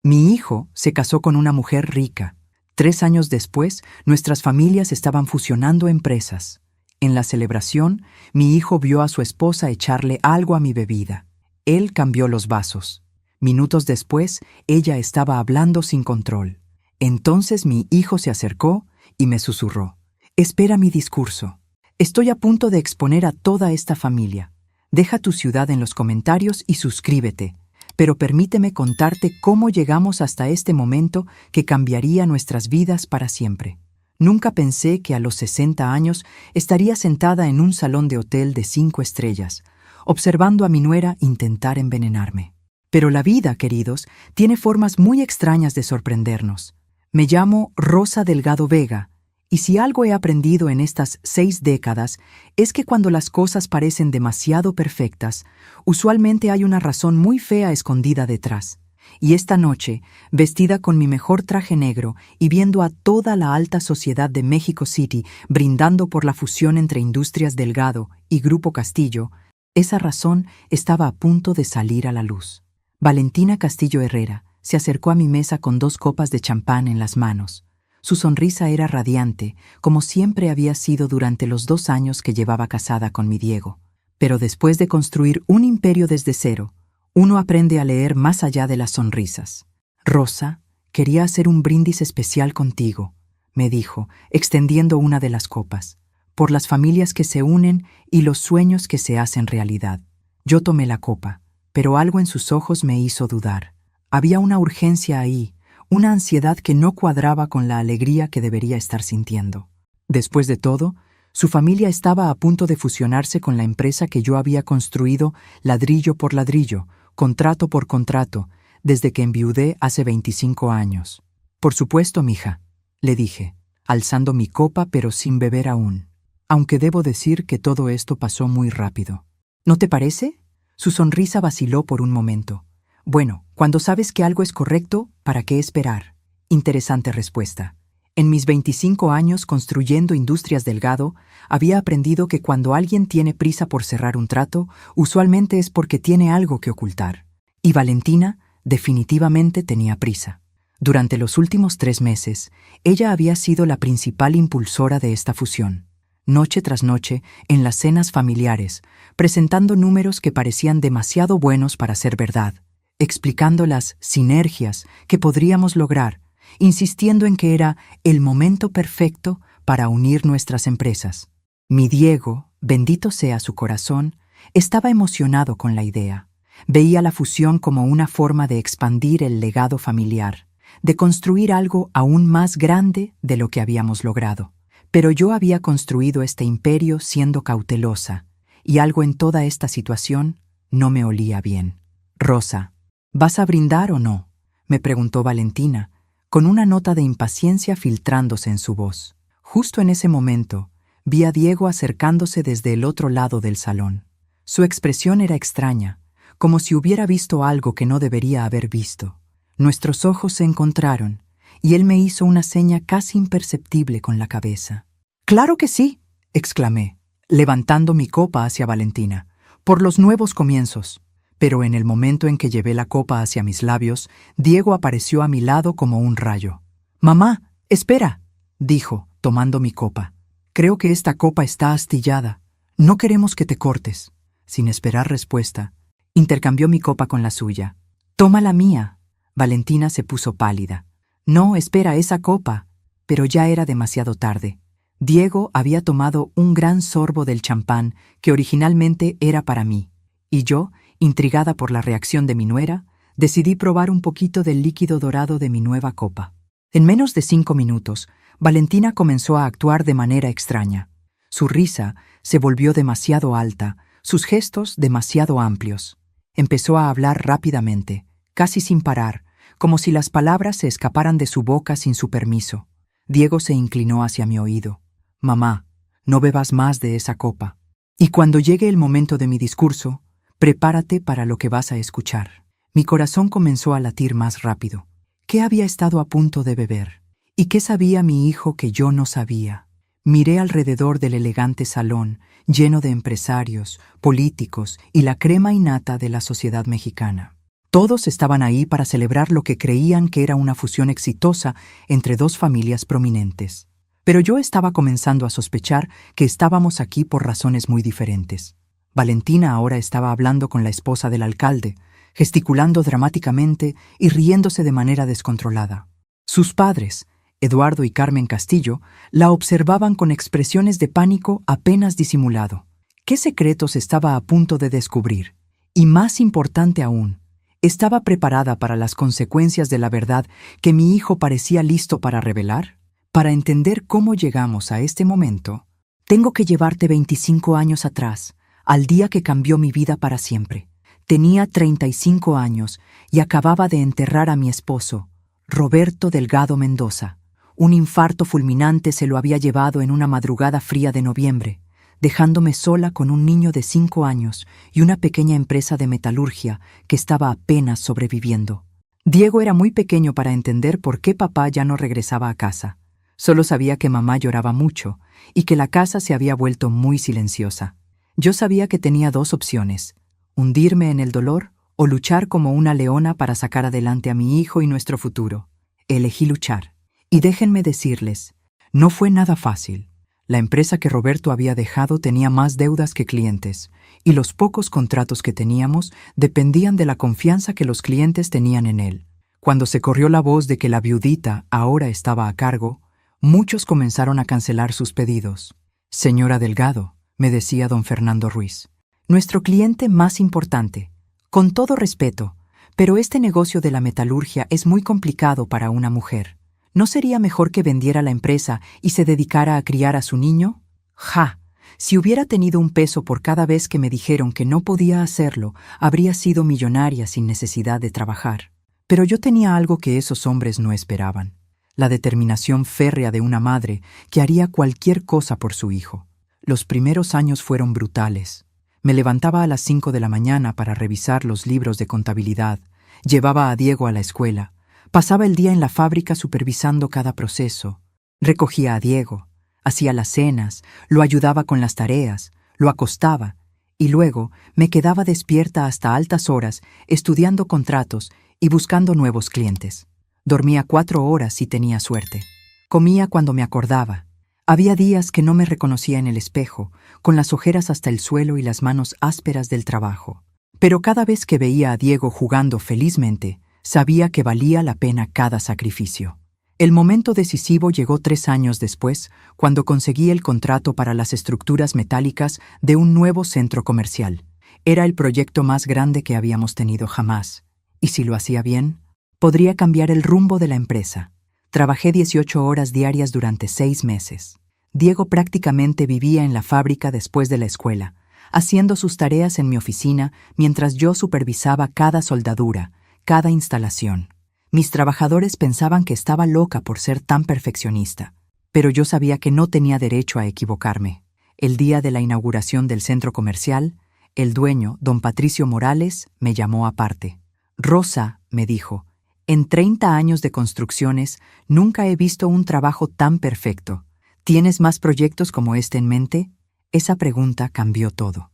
Mi hijo se casó con una mujer rica. 3 años después, nuestras familias estaban fusionando empresas. En la celebración, mi hijo vio a su esposa echarle algo a mi bebida. Él cambió los vasos. Minutos después, ella estaba hablando sin control. Entonces mi hijo se acercó y me susurró: «Espera mi discurso. Estoy a punto de exponer a toda esta familia. Deja tu ciudad en los comentarios y suscríbete. Pero permíteme contarte cómo llegamos hasta este momento que cambiaría nuestras vidas para siempre. Nunca pensé que a los 60 años estaría sentada en un salón de hotel de 5 estrellas, observando a mi nuera intentar envenenarme. Pero la vida, queridos, tiene formas muy extrañas de sorprendernos. Me llamo Rosa Delgado Vega, y si algo he aprendido en estas 6 décadas es que cuando las cosas parecen demasiado perfectas, usualmente hay una razón muy fea escondida detrás. Y esta noche, vestida con mi mejor traje negro y viendo a toda la alta sociedad de México City brindando por la fusión entre Industrias Delgado y Grupo Castillo, esa razón estaba a punto de salir a la luz. Valentina Castillo Herrera se acercó a mi mesa con 2 copas de champán en las manos. Su sonrisa era radiante, como siempre había sido durante los 2 años que llevaba casada con mi Diego. Pero después de construir un imperio desde cero, uno aprende a leer más allá de las sonrisas. «Rosa, quería hacer un brindis especial contigo», me dijo, extendiendo una de las copas, «por las familias que se unen y los sueños que se hacen realidad». Yo tomé la copa, pero algo en sus ojos me hizo dudar. Había una urgencia ahí, una ansiedad que no cuadraba con la alegría que debería estar sintiendo. Después de todo, su familia estaba a punto de fusionarse con la empresa que yo había construido ladrillo por ladrillo, contrato por contrato, desde que enviudé hace 25 años. «Por supuesto, mija», le dije, alzando mi copa pero sin beber aún. «Aunque debo decir que todo esto pasó muy rápido». «¿No te parece?». Su sonrisa vaciló por un momento. «Bueno, cuando sabes que algo es correcto, ¿para qué esperar?». Interesante respuesta. En mis 25 años construyendo Industrias Delgado, había aprendido que cuando alguien tiene prisa por cerrar un trato, usualmente es porque tiene algo que ocultar. Y Valentina definitivamente tenía prisa. Durante los últimos 3 meses, ella había sido la principal impulsora de esta fusión. Noche tras noche, en las cenas familiares, presentando números que parecían demasiado buenos para ser verdad, explicando las sinergias que podríamos lograr, insistiendo en que era el momento perfecto para unir nuestras empresas. Mi Diego, bendito sea su corazón, estaba emocionado con la idea. Veía la fusión como una forma de expandir el legado familiar, de construir algo aún más grande de lo que habíamos logrado. Pero yo había construido este imperio siendo cautelosa, y algo en toda esta situación no me olía bien. «Rosa, ¿vas a brindar o no?», me preguntó Valentina, con una nota de impaciencia filtrándose en su voz. Justo en ese momento, vi a Diego acercándose desde el otro lado del salón. Su expresión era extraña, como si hubiera visto algo que no debería haber visto. Nuestros ojos se encontraron, y él me hizo una seña casi imperceptible con la cabeza. «Claro que sí», exclamé, levantando mi copa hacia Valentina, «por los nuevos comienzos». Pero en el momento en que llevé la copa hacia mis labios, Diego apareció a mi lado como un rayo. «Mamá, espera», dijo, tomando mi copa. «Creo que esta copa está astillada. No queremos que te cortes». Sin esperar respuesta, intercambió mi copa con la suya. «Toma la mía». Valentina se puso pálida. «No, espera, esa copa». Pero ya era demasiado tarde. Diego había tomado un gran sorbo del champán que originalmente era para mí, y yo, intrigada por la reacción de mi nuera, decidí probar un poquito del líquido dorado de mi nueva copa. En menos de 5 minutos, Valentina comenzó a actuar de manera extraña. Su risa se volvió demasiado alta, sus gestos demasiado amplios. Empezó a hablar rápidamente, casi sin parar, como si las palabras se escaparan de su boca sin su permiso. Diego se inclinó hacia mi oído. «Mamá, no bebas más de esa copa. Y cuando llegue el momento de mi discurso, prepárate para lo que vas a escuchar». Mi corazón comenzó a latir más rápido. ¿Qué había estado a punto de beber? ¿Y qué sabía mi hijo que yo no sabía? Miré alrededor del elegante salón, lleno de empresarios, políticos y la crema innata de la sociedad mexicana. Todos estaban ahí para celebrar lo que creían que era una fusión exitosa entre dos familias prominentes. Pero yo estaba comenzando a sospechar que estábamos aquí por razones muy diferentes. Valentina ahora estaba hablando con la esposa del alcalde, gesticulando dramáticamente y riéndose de manera descontrolada. Sus padres, Eduardo y Carmen Castillo, la observaban con expresiones de pánico apenas disimulado. ¿Qué secretos estaba a punto de descubrir? Y más importante aún, ¿estaba preparada para las consecuencias de la verdad que mi hijo parecía listo para revelar? Para entender cómo llegamos a este momento, tengo que llevarte 25 años atrás, al día que cambió mi vida para siempre. Tenía 35 años y acababa de enterrar a mi esposo, Roberto Delgado Mendoza. Un infarto fulminante se lo había llevado en una madrugada fría de noviembre, dejándome sola con un niño de 5 años y una pequeña empresa de metalurgia que estaba apenas sobreviviendo. Diego era muy pequeño para entender por qué papá ya no regresaba a casa. Solo sabía que mamá lloraba mucho y que la casa se había vuelto muy silenciosa. Yo sabía que tenía dos opciones: hundirme en el dolor o luchar como una leona para sacar adelante a mi hijo y nuestro futuro. Elegí luchar. Y déjenme decirles, no fue nada fácil. La empresa que Roberto había dejado tenía más deudas que clientes, y los pocos contratos que teníamos dependían de la confianza que los clientes tenían en él. Cuando se corrió la voz de que la viudita ahora estaba a cargo, muchos comenzaron a cancelar sus pedidos. Señora Delgado, me decía don Fernando Ruiz, nuestro cliente más importante. Con todo respeto, pero este negocio de la metalurgia es muy complicado para una mujer. ¿No sería mejor que vendiera la empresa y se dedicara a criar a su niño? ¡Ja! Si hubiera tenido un peso por cada vez que me dijeron que no podía hacerlo, habría sido millonaria sin necesidad de trabajar. Pero yo tenía algo que esos hombres no esperaban: la determinación férrea de una madre que haría cualquier cosa por su hijo. Los primeros años fueron brutales. Me levantaba a las 5 de la mañana para revisar los libros de contabilidad, llevaba a Diego a la escuela, pasaba el día en la fábrica supervisando cada proceso, recogía a Diego, hacía las cenas, lo ayudaba con las tareas, lo acostaba y luego me quedaba despierta hasta altas horas estudiando contratos y buscando nuevos clientes. Dormía 4 horas si tenía suerte. Comía cuando me acordaba. Había días que no me reconocía en el espejo, con las ojeras hasta el suelo y las manos ásperas del trabajo. Pero cada vez que veía a Diego jugando felizmente, sabía que valía la pena cada sacrificio. El momento decisivo llegó 3 años después, cuando conseguí el contrato para las estructuras metálicas de un nuevo centro comercial. Era el proyecto más grande que habíamos tenido jamás. Y si lo hacía bien, podría cambiar el rumbo de la empresa. Trabajé 18 horas diarias durante 6 meses. Diego prácticamente vivía en la fábrica después de la escuela, haciendo sus tareas en mi oficina mientras yo supervisaba cada soldadura, cada instalación. Mis trabajadores pensaban que estaba loca por ser tan perfeccionista, pero yo sabía que no tenía derecho a equivocarme. El día de la inauguración del centro comercial, el dueño, don Patricio Morales, me llamó aparte. «Rosa», me dijo, «en 30 años de construcciones nunca he visto un trabajo tan perfecto. ¿Tienes más proyectos como este en mente?». Esa pregunta cambió todo.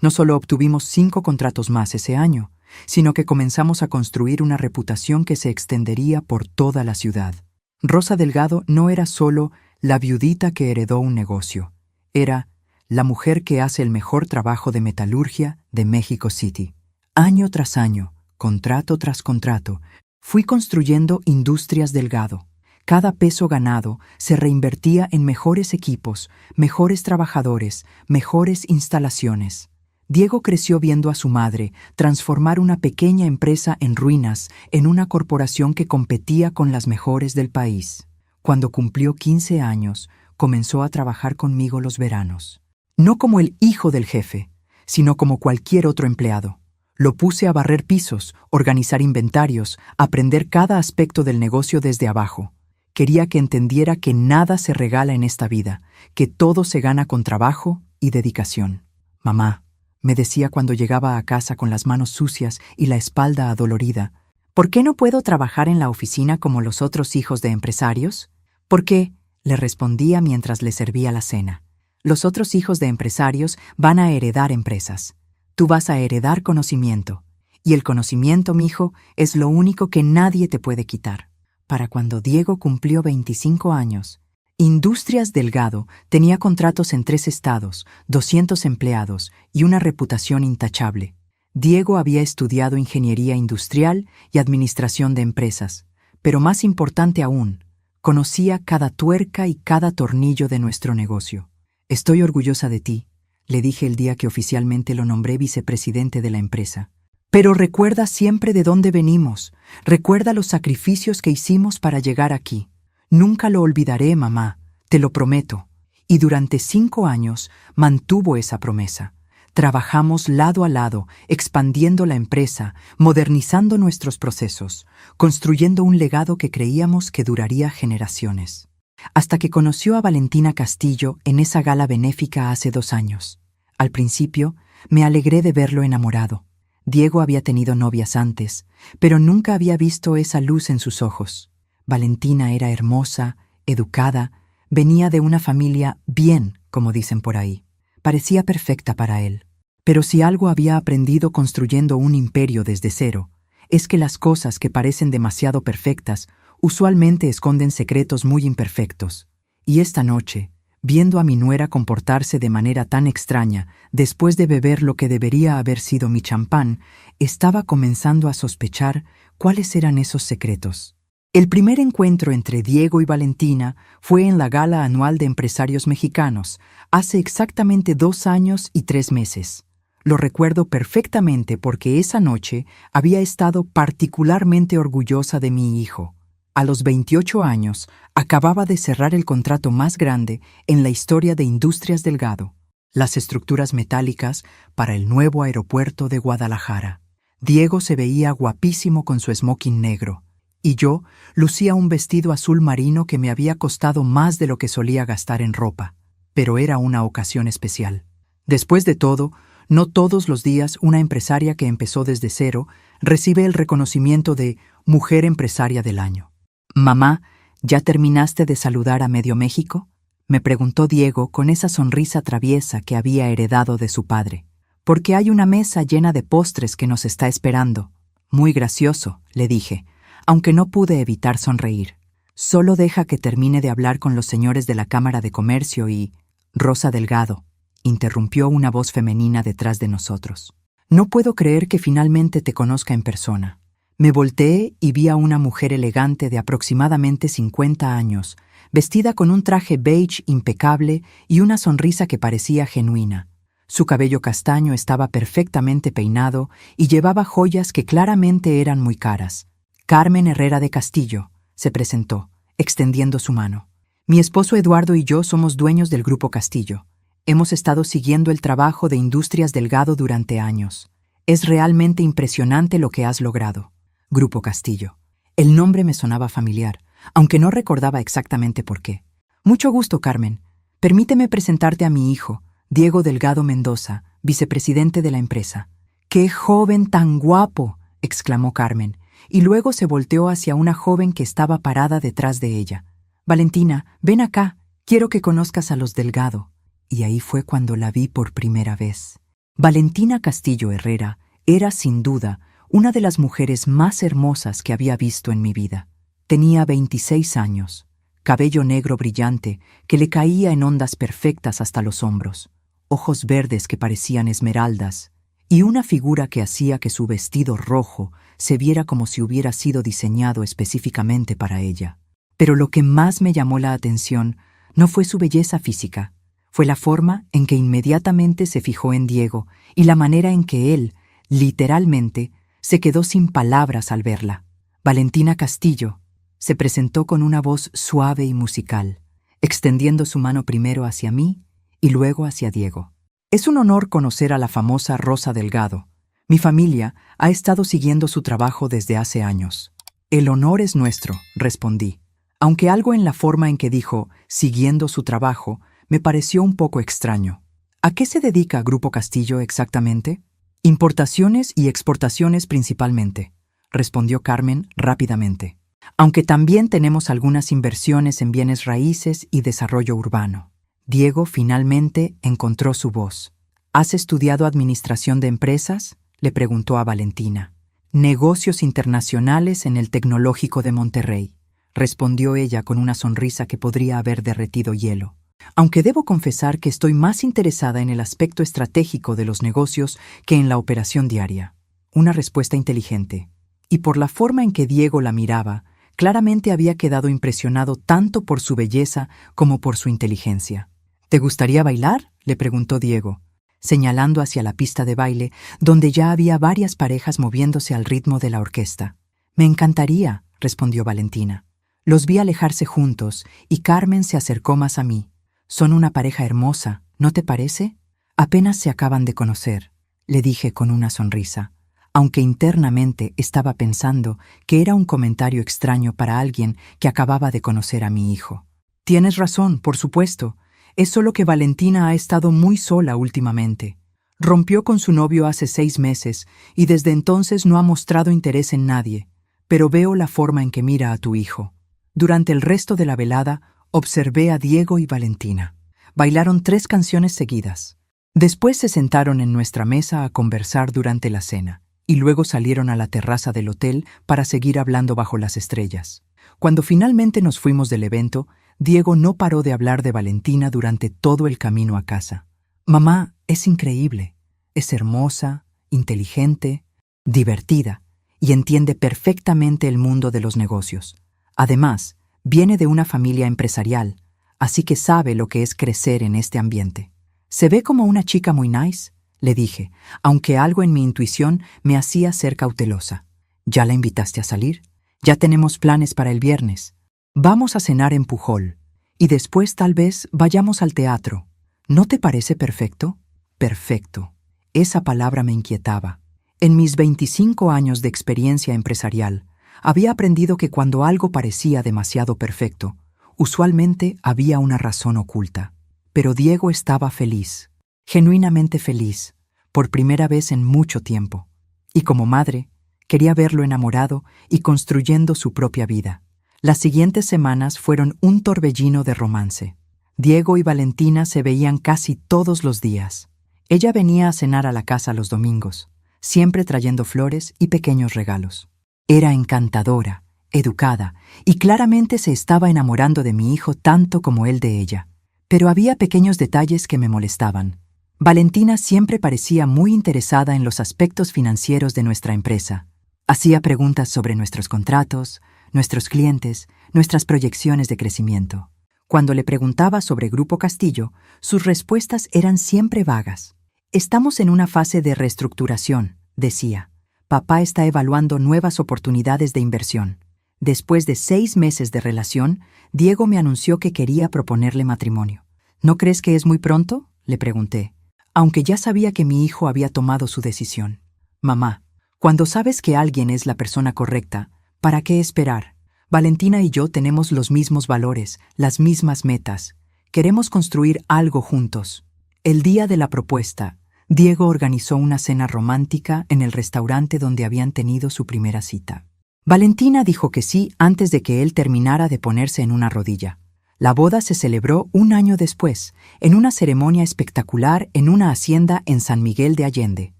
No solo obtuvimos 5 contratos más ese año, sino que comenzamos a construir una reputación que se extendería por toda la ciudad. Rosa Delgado no era solo la viudita que heredó un negocio, era la mujer que hace el mejor trabajo de metalurgia de México City. Año tras año, contrato tras contrato, fui construyendo Industrias Delgado. Cada peso ganado se reinvertía en mejores equipos, mejores trabajadores, mejores instalaciones. Diego creció viendo a su madre transformar una pequeña empresa en ruinas en una corporación que competía con las mejores del país. Cuando cumplió 15 años, comenzó a trabajar conmigo los veranos. No como el hijo del jefe, sino como cualquier otro empleado. Lo puse a barrer pisos, organizar inventarios, aprender cada aspecto del negocio desde abajo. Quería que entendiera que nada se regala en esta vida, que todo se gana con trabajo y dedicación. «Mamá», me decía cuando llegaba a casa con las manos sucias y la espalda adolorida, «¿por qué no puedo trabajar en la oficina como los otros hijos de empresarios?». «¿Por qué?», le respondía mientras le servía la cena. «Los otros hijos de empresarios van a heredar empresas. Tú vas a heredar conocimiento. Y el conocimiento, mijo, es lo único que nadie te puede quitar. Para cuando Diego cumplió 25 años, Industrias Delgado tenía contratos en 3 estados, 200 empleados y una reputación intachable. Diego había estudiado ingeniería industrial y administración de empresas, pero más importante aún, conocía cada tuerca y cada tornillo de nuestro negocio. Estoy orgullosa de ti, le dije el día que oficialmente lo nombré vicepresidente de la empresa. Pero recuerda siempre de dónde venimos, recuerda los sacrificios que hicimos para llegar aquí. Nunca lo olvidaré, mamá, te lo prometo. Y durante 5 años mantuvo esa promesa. Trabajamos lado a lado, expandiendo la empresa, modernizando nuestros procesos, construyendo un legado que creíamos que duraría generaciones. Hasta que conoció a Valentina Castillo en esa gala benéfica hace 2 años. Al principio, me alegré de verlo enamorado. Diego había tenido novias antes, pero nunca había visto esa luz en sus ojos. Valentina era hermosa, educada, venía de una familia bien, como dicen por ahí. Parecía perfecta para él. Pero si algo había aprendido construyendo un imperio desde cero, es que las cosas que parecen demasiado perfectas usualmente esconden secretos muy imperfectos. Y esta noche, viendo a mi nuera comportarse de manera tan extraña, después de beber lo que debería haber sido mi champán, estaba comenzando a sospechar cuáles eran esos secretos. El primer encuentro entre Diego y Valentina fue en la Gala Anual de Empresarios Mexicanos, hace exactamente 2 años y 3 meses. Lo recuerdo perfectamente porque esa noche había estado particularmente orgullosa de mi hijo. A los 28 años, acababa de cerrar el contrato más grande en la historia de Industrias Delgado, las estructuras metálicas para el nuevo aeropuerto de Guadalajara. Diego se veía guapísimo con su smoking negro, y yo lucía un vestido azul marino que me había costado más de lo que solía gastar en ropa, pero era una ocasión especial. Después de todo, no todos los días una empresaria que empezó desde cero recibe el reconocimiento de Mujer Empresaria del Año. «Mamá, ¿ya terminaste de saludar a medio México?», me preguntó Diego con esa sonrisa traviesa que había heredado de su padre. «Porque hay una mesa llena de postres que nos está esperando». «Muy gracioso», le dije, aunque no pude evitar sonreír. «Solo deja que termine de hablar con los señores de la Cámara de Comercio y...» «Rosa Delgado», interrumpió una voz femenina detrás de nosotros. «No puedo creer que finalmente te conozca en persona». Me volteé y vi a una mujer elegante de aproximadamente 50 años, vestida con un traje beige impecable y una sonrisa que parecía genuina. Su cabello castaño estaba perfectamente peinado y llevaba joyas que claramente eran muy caras. «Carmen Herrera de Castillo», se presentó, extendiendo su mano. «Mi esposo Eduardo y yo somos dueños del Grupo Castillo. Hemos estado siguiendo el trabajo de Industrias Delgado durante años. Es realmente impresionante lo que has logrado». Grupo Castillo. El nombre me sonaba familiar, aunque no recordaba exactamente por qué. «Mucho gusto, Carmen. Permíteme presentarte a mi hijo, Diego Delgado Mendoza, vicepresidente de la empresa». «¡Qué joven tan guapo!», exclamó Carmen, y luego se volteó hacia una joven que estaba parada detrás de ella. «Valentina, ven acá, quiero que conozcas a los Delgado». Y ahí fue cuando la vi por primera vez. Valentina Castillo Herrera era, sin duda, una de las mujeres más hermosas que había visto en mi vida. Tenía 26 años, cabello negro brillante que le caía en ondas perfectas hasta los hombros, ojos verdes que parecían esmeraldas, y una figura que hacía que su vestido rojo se viera como si hubiera sido diseñado específicamente para ella. Pero lo que más me llamó la atención no fue su belleza física, fue la forma en que inmediatamente se fijó en Diego y la manera en que él, literalmente, se quedó sin palabras al verla. «Valentina Castillo», se presentó con una voz suave y musical, extendiendo su mano primero hacia mí y luego hacia Diego. «Es un honor conocer a la famosa Rosa Delgado. Mi familia ha estado siguiendo su trabajo desde hace años». «El honor es nuestro», respondí, aunque algo en la forma en que dijo «siguiendo su trabajo» me pareció un poco extraño. «¿A qué se dedica Grupo Castillo exactamente?» «Importaciones y exportaciones principalmente», respondió Carmen rápidamente. «Aunque también tenemos algunas inversiones en bienes raíces y desarrollo urbano». Diego finalmente encontró su voz. «¿Has estudiado administración de empresas?», le preguntó a Valentina. Negocios internacionales en el Tecnológico de Monterrey, respondió ella con una sonrisa que podría haber derretido hielo. Aunque debo confesar que estoy más interesada en el aspecto estratégico de los negocios que en la operación diaria. Una respuesta inteligente. Y por la forma en que Diego la miraba, claramente había quedado impresionado tanto por su belleza como por su inteligencia. ¿Te gustaría bailar?, le preguntó Diego, señalando hacia la pista de baile, donde ya había varias parejas moviéndose al ritmo de la orquesta. Me encantaría, respondió Valentina. Los vi alejarse juntos y Carmen se acercó más a mí. Son una pareja hermosa, ¿no te parece? Apenas se acaban de conocer, le dije con una sonrisa, aunque internamente estaba pensando que era un comentario extraño para alguien que acababa de conocer a mi hijo. Tienes razón, por supuesto. Es solo que Valentina ha estado muy sola últimamente. Rompió con su novio hace 6 meses y desde entonces no ha mostrado interés en nadie, pero veo la forma en que mira a tu hijo. Durante el resto de la velada, observé a Diego y Valentina. Bailaron 3 canciones seguidas. Después se sentaron en nuestra mesa a conversar durante la cena, y luego salieron a la terraza del hotel para seguir hablando bajo las estrellas. Cuando finalmente nos fuimos del evento, Diego no paró de hablar de Valentina durante todo el camino a casa. Mamá, es increíble. Es hermosa, inteligente, divertida, y entiende perfectamente el mundo de los negocios. Además, viene de una familia empresarial, así que sabe lo que es crecer en este ambiente. Se ve como una chica muy nice, le dije, aunque algo en mi intuición me hacía ser cautelosa. ¿Ya la invitaste a salir? Ya tenemos planes para el viernes. Vamos a cenar en Pujol, y después tal vez vayamos al teatro. ¿No te parece perfecto? Perfecto. Esa palabra me inquietaba. En mis 25 años de experiencia empresarial, había aprendido que cuando algo parecía demasiado perfecto, usualmente había una razón oculta. Pero Diego estaba feliz, genuinamente feliz, por primera vez en mucho tiempo. Y como madre, quería verlo enamorado y construyendo su propia vida. Las siguientes semanas fueron un torbellino de romance. Diego y Valentina se veían casi todos los días. Ella venía a cenar a la casa los domingos, siempre trayendo flores y pequeños regalos. Era encantadora, educada, y claramente se estaba enamorando de mi hijo tanto como él de ella. Pero había pequeños detalles que me molestaban. Valentina siempre parecía muy interesada en los aspectos financieros de nuestra empresa. Hacía preguntas sobre nuestros contratos, nuestros clientes, nuestras proyecciones de crecimiento. Cuando le preguntaba sobre Grupo Castillo, sus respuestas eran siempre vagas. Estamos en una fase de reestructuración, decía. Papá está evaluando nuevas oportunidades de inversión. Después de 6 meses de relación, Diego me anunció que quería proponerle matrimonio. ¿No crees que es muy pronto?, le pregunté, aunque ya sabía que mi hijo había tomado su decisión. Mamá, cuando sabes que alguien es la persona correcta, ¿para qué esperar? Valentina y yo tenemos los mismos valores, las mismas metas. Queremos construir algo juntos. El día de la propuesta, Diego organizó una cena romántica en el restaurante donde habían tenido su primera cita. Valentina dijo que sí antes de que él terminara de ponerse en una rodilla. La boda se celebró un año después, en una ceremonia espectacular en una hacienda en San Miguel de Allende.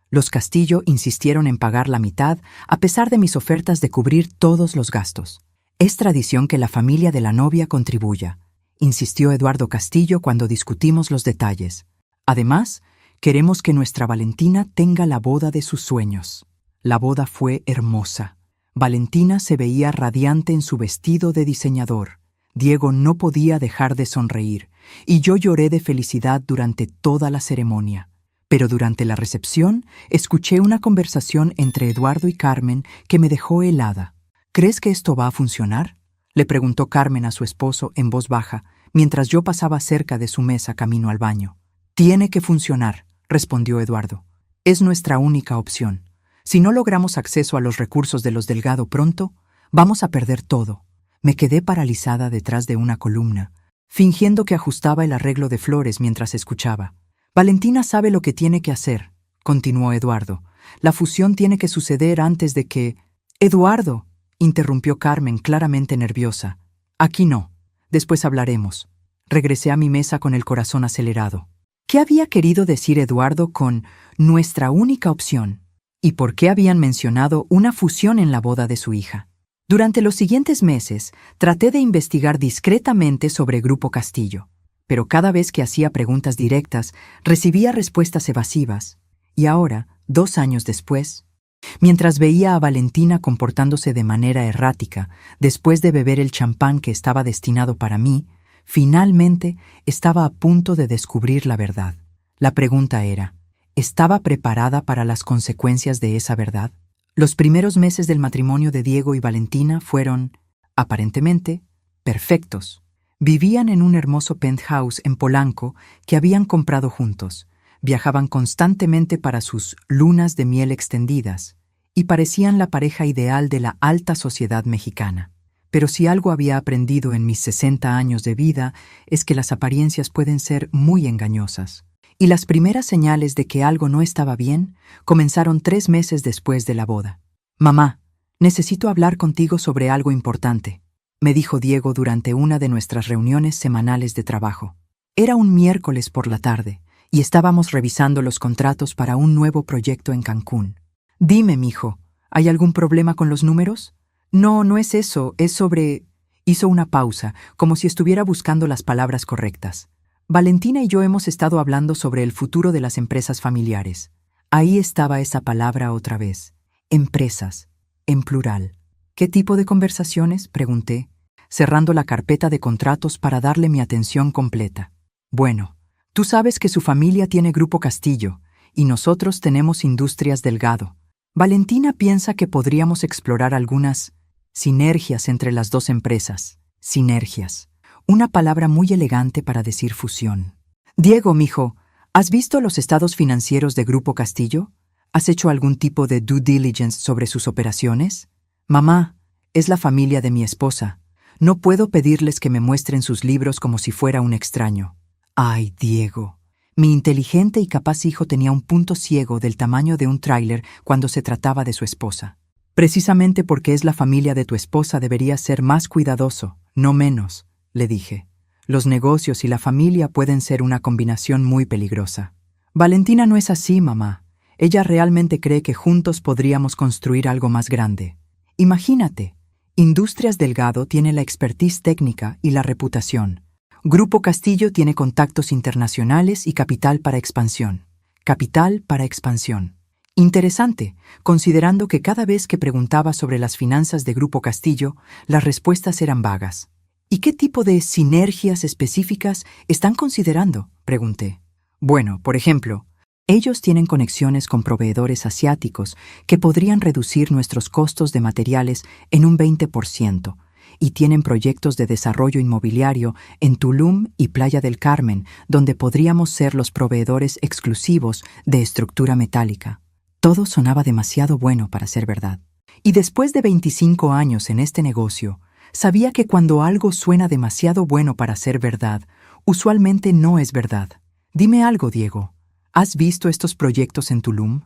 Los Castillo insistieron en pagar la mitad a pesar de mis ofertas de cubrir todos los gastos. Es tradición que la familia de la novia contribuya, insistió Eduardo Castillo cuando discutimos los detalles. Además, queremos que nuestra Valentina tenga la boda de sus sueños. La boda fue hermosa. Valentina se veía radiante en su vestido de diseñador. Diego no podía dejar de sonreír, y yo lloré de felicidad durante toda la ceremonia. Pero durante la recepción, escuché una conversación entre Eduardo y Carmen que me dejó helada. ¿Crees que esto va a funcionar?, le preguntó Carmen a su esposo en voz baja, mientras yo pasaba cerca de su mesa camino al baño. Tiene que funcionar, respondió Eduardo. Es nuestra única opción. Si no logramos acceso a los recursos de los Delgado pronto, vamos a perder todo. Me quedé paralizada detrás de una columna, fingiendo que ajustaba el arreglo de flores mientras escuchaba. Valentina sabe lo que tiene que hacer, continuó Eduardo. La fusión tiene que suceder antes de que... ¡Eduardo!, interrumpió Carmen claramente nerviosa. Aquí no. Después hablaremos. Regresé a mi mesa con el corazón acelerado. ¿Qué había querido decir Eduardo con nuestra única opción? y por qué habían mencionado una fusión en la boda de su hija. Durante los siguientes meses, traté de investigar discretamente sobre Grupo Castillo, pero cada vez que hacía preguntas directas, recibía respuestas evasivas. Y ahora, 2 años después, mientras veía a Valentina comportándose de manera errática, después de beber el champán que estaba destinado para mí, finalmente estaba a punto de descubrir la verdad. La pregunta era, ¿estaba preparada para las consecuencias de esa verdad? Los primeros meses del matrimonio de Diego y Valentina fueron, aparentemente, perfectos. Vivían en un hermoso penthouse en Polanco que habían comprado juntos, viajaban constantemente para sus lunas de miel extendidas y parecían la pareja ideal de la alta sociedad mexicana. Pero si algo había aprendido en mis 60 años de vida es que las apariencias pueden ser muy engañosas. Y las primeras señales de que algo no estaba bien comenzaron 3 meses después de la boda. «Mamá, necesito hablar contigo sobre algo importante», me dijo Diego durante una de nuestras reuniones semanales de trabajo. Era un miércoles por la tarde y estábamos revisando los contratos para un nuevo proyecto en Cancún. «Dime, mijo, ¿hay algún problema con los números?» «No, no es eso, es sobre...» Hizo una pausa, como si estuviera buscando las palabras correctas. «Valentina y yo hemos estado hablando sobre el futuro de las empresas familiares». Ahí estaba esa palabra otra vez. Empresas, en plural. «¿Qué tipo de conversaciones?», pregunté, cerrando la carpeta de contratos para darle mi atención completa. «Bueno, tú sabes que su familia tiene Grupo Castillo y nosotros tenemos Industrias Delgado. Valentina piensa que podríamos explorar algunas sinergias entre las dos empresas». Sinergias. Una palabra muy elegante para decir fusión. «Diego, mijo, ¿has visto los estados financieros de Grupo Castillo? ¿Has hecho algún tipo de due diligence sobre sus operaciones?» «Mamá, es la familia de mi esposa. No puedo pedirles que me muestren sus libros como si fuera un extraño». «Ay, Diego». Mi inteligente y capaz hijo tenía un punto ciego del tamaño de un tráiler cuando se trataba de su esposa. «Precisamente porque es la familia de tu esposa deberías ser más cuidadoso, no menos», le dije. «Los negocios y la familia pueden ser una combinación muy peligrosa». «Valentina no es así, mamá. Ella realmente cree que juntos podríamos construir algo más grande. Imagínate, Industrias Delgado tiene la expertise técnica y la reputación. Grupo Castillo tiene contactos internacionales y capital para expansión». Capital para expansión. Interesante, considerando que cada vez que preguntaba sobre las finanzas de Grupo Castillo, las respuestas eran vagas. «¿Y qué tipo de sinergias específicas están considerando?», pregunté. «Bueno, por ejemplo, ellos tienen conexiones con proveedores asiáticos que podrían reducir nuestros costos de materiales en un 20%, y tienen proyectos de desarrollo inmobiliario en Tulum y Playa del Carmen, donde podríamos ser los proveedores exclusivos de estructura metálica». Todo sonaba demasiado bueno para ser verdad. Y después de 25 años en este negocio, sabía que cuando algo suena demasiado bueno para ser verdad, usualmente no es verdad. «Dime algo, Diego. ¿Has visto estos proyectos en Tulum?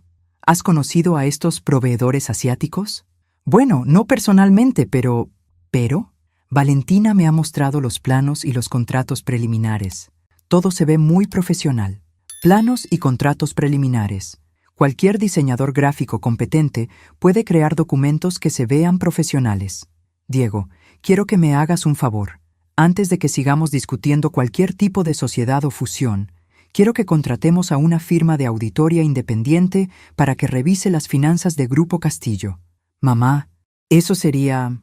¿Has conocido a estos proveedores asiáticos?» «Bueno, no personalmente, pero...» «¿Pero?» «Valentina me ha mostrado los planos y los contratos preliminares. Todo se ve muy profesional. Planos y contratos preliminares. Cualquier diseñador gráfico competente puede crear documentos que se vean profesionales. Diego, quiero que me hagas un favor. Antes de que sigamos discutiendo cualquier tipo de sociedad o fusión, quiero que contratemos a una firma de auditoría independiente para que revise las finanzas de Grupo Castillo». «Mamá, eso sería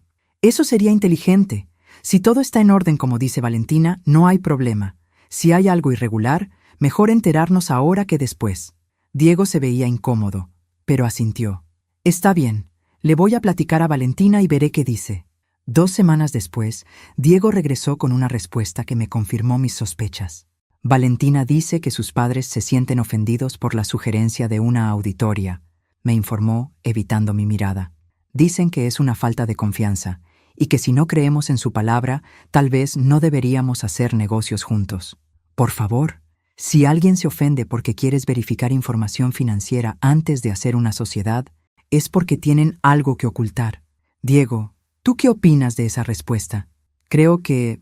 inteligente. Si todo está en orden como dice Valentina, no hay problema. Si hay algo irregular, mejor enterarnos ahora que después». Diego se veía incómodo, pero asintió. «Está bien, le voy a platicar a Valentina y veré qué dice». 2 semanas después, Diego regresó con una respuesta que me confirmó mis sospechas. «Valentina dice que sus padres se sienten ofendidos por la sugerencia de una auditoría», me informó, evitando mi mirada. «Dicen que es una falta de confianza y que si no creemos en su palabra, tal vez no deberíamos hacer negocios juntos». «Por favor, si alguien se ofende porque quieres verificar información financiera antes de hacer una sociedad, es porque tienen algo que ocultar». «Diego, ¿tú qué opinas de esa respuesta?» Creo que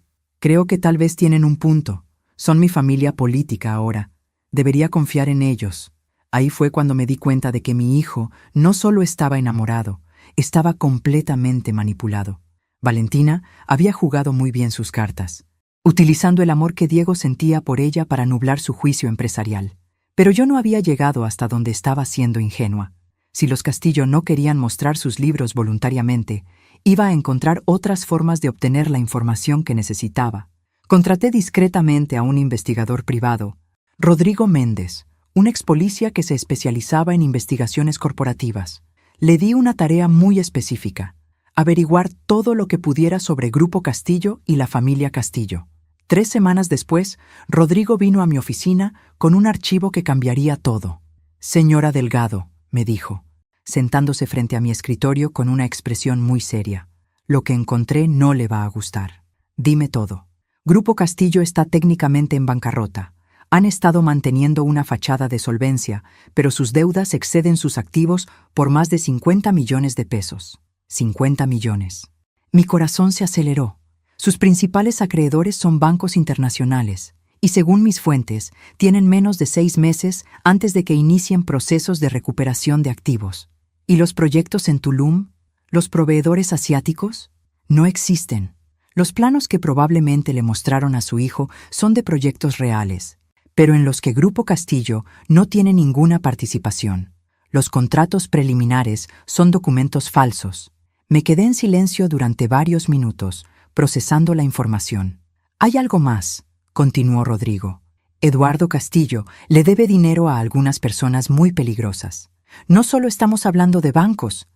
tal vez tienen un punto. Son mi familia política ahora. Debería confiar en ellos». Ahí fue cuando me di cuenta de que mi hijo no solo estaba enamorado, estaba completamente manipulado. Valentina había jugado muy bien sus cartas, utilizando el amor que Diego sentía por ella para nublar su juicio empresarial. Pero yo no había llegado hasta donde estaba siendo ingenua. Si los Castillo no querían mostrar sus libros voluntariamente, iba a encontrar otras formas de obtener la información que necesitaba. Contraté discretamente a un investigador privado, Rodrigo Méndez, un expolicía que se especializaba en investigaciones corporativas. Le di una tarea muy específica: averiguar todo lo que pudiera sobre Grupo Castillo y la familia Castillo. 3 semanas después, Rodrigo vino a mi oficina con un archivo que cambiaría todo. «Señora Delgado», me dijo, sentándose frente a mi escritorio con una expresión muy seria, «lo que encontré no le va a gustar. Dime todo. Grupo Castillo está técnicamente en bancarrota. Han estado manteniendo una fachada de solvencia, pero sus deudas exceden sus activos por más de 50 millones de pesos. 50 millones. Mi corazón se aceleró. Sus principales acreedores son bancos internacionales, y según mis fuentes, tienen menos de 6 meses antes de que inicien procesos de recuperación de activos. ¿Y los proyectos en Tulum? ¿Los proveedores asiáticos? No existen. Los planos que probablemente le mostraron a su hijo son de proyectos reales, pero en los que Grupo Castillo no tiene ninguna participación. Los contratos preliminares son documentos falsos. Me quedé en silencio durante varios minutos, procesando la información. «Hay algo más», continuó Rodrigo. «Eduardo Castillo le debe dinero a algunas personas muy peligrosas. No solo estamos hablando de bancos,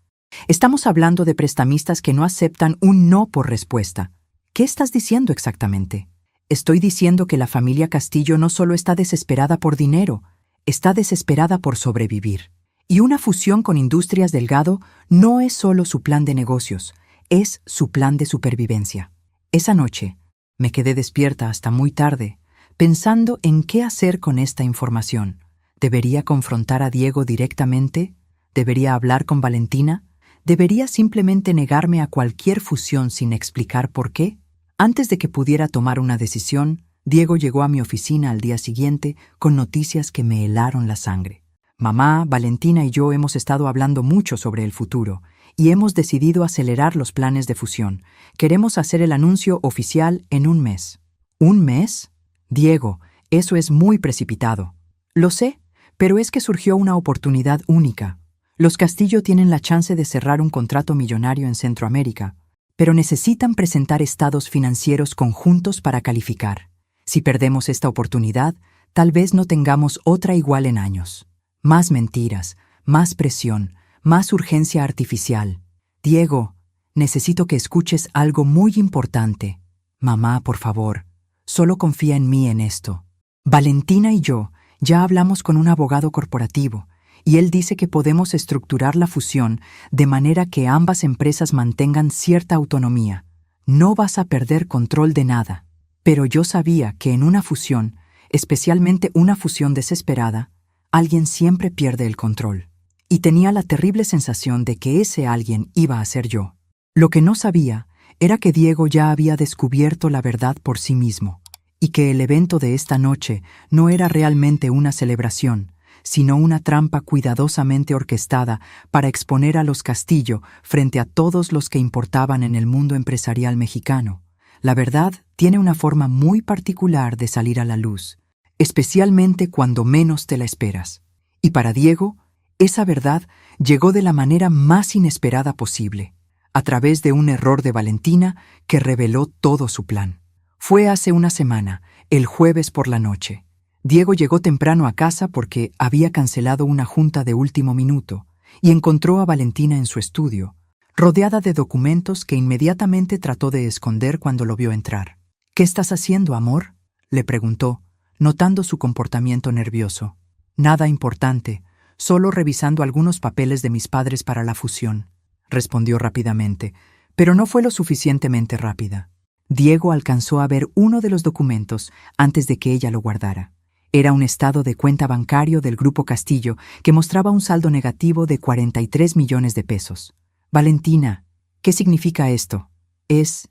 estamos hablando de prestamistas que no aceptan un no por respuesta». «¿Qué estás diciendo exactamente?» «Estoy diciendo que la familia Castillo no solo está desesperada por dinero, está desesperada por sobrevivir. Y una fusión con Industrias Delgado no es solo su plan de negocios, es su plan de supervivencia». Esa noche me quedé despierta hasta muy tarde, pensando en qué hacer con esta información. ¿Debería confrontar a Diego directamente? ¿Debería hablar con Valentina? ¿Debería simplemente negarme a cualquier fusión sin explicar por qué? Antes de que pudiera tomar una decisión, Diego llegó a mi oficina al día siguiente con noticias que me helaron la sangre. «Mamá, Valentina y yo hemos estado hablando mucho sobre el futuro y hemos decidido acelerar los planes de fusión. Queremos hacer el anuncio oficial en 1 mes». «¿1 mes? Diego, eso es muy precipitado». «Lo sé, pero es que surgió una oportunidad única. Los Castillo tienen la chance de cerrar un contrato millonario en Centroamérica, pero necesitan presentar estados financieros conjuntos para calificar. Si perdemos esta oportunidad, tal vez no tengamos otra igual en años. Más mentiras, más presión, más urgencia artificial. Diego, necesito que escuches algo muy importante. Mamá, por favor, solo confía en mí en esto. Valentina y yo ya hablamos con un abogado corporativo, y él dice que podemos estructurar la fusión de manera que ambas empresas mantengan cierta autonomía. No vas a perder control de nada. Pero yo sabía que en una fusión, especialmente una fusión desesperada, alguien siempre pierde el control. Y tenía la terrible sensación de que ese alguien iba a ser yo. Lo que no sabía era que Diego ya había descubierto la verdad por sí mismo, y que el evento de esta noche no era realmente una celebración, sino una trampa cuidadosamente orquestada para exponer a los Castillo frente a todos los que importaban en el mundo empresarial mexicano. La verdad tiene una forma muy particular de salir a la luz, especialmente cuando menos te la esperas. Y para Diego, esa verdad llegó de la manera más inesperada posible, a través de un error de Valentina que reveló todo su plan. Fue hace una semana, el jueves por la noche. Diego llegó temprano a casa porque había cancelado una junta de último minuto y encontró a Valentina en su estudio, rodeada de documentos que inmediatamente trató de esconder cuando lo vio entrar. «¿Qué estás haciendo, amor?», le preguntó, notando su comportamiento nervioso. «Nada importante, solo revisando algunos papeles de mis padres para la fusión», respondió rápidamente, pero no fue lo suficientemente rápida. Diego alcanzó a ver uno de los documentos antes de que ella lo guardara. Era un estado de cuenta bancario del Grupo Castillo que mostraba un saldo negativo de 43 millones de pesos. «Valentina, ¿qué significa esto?» Es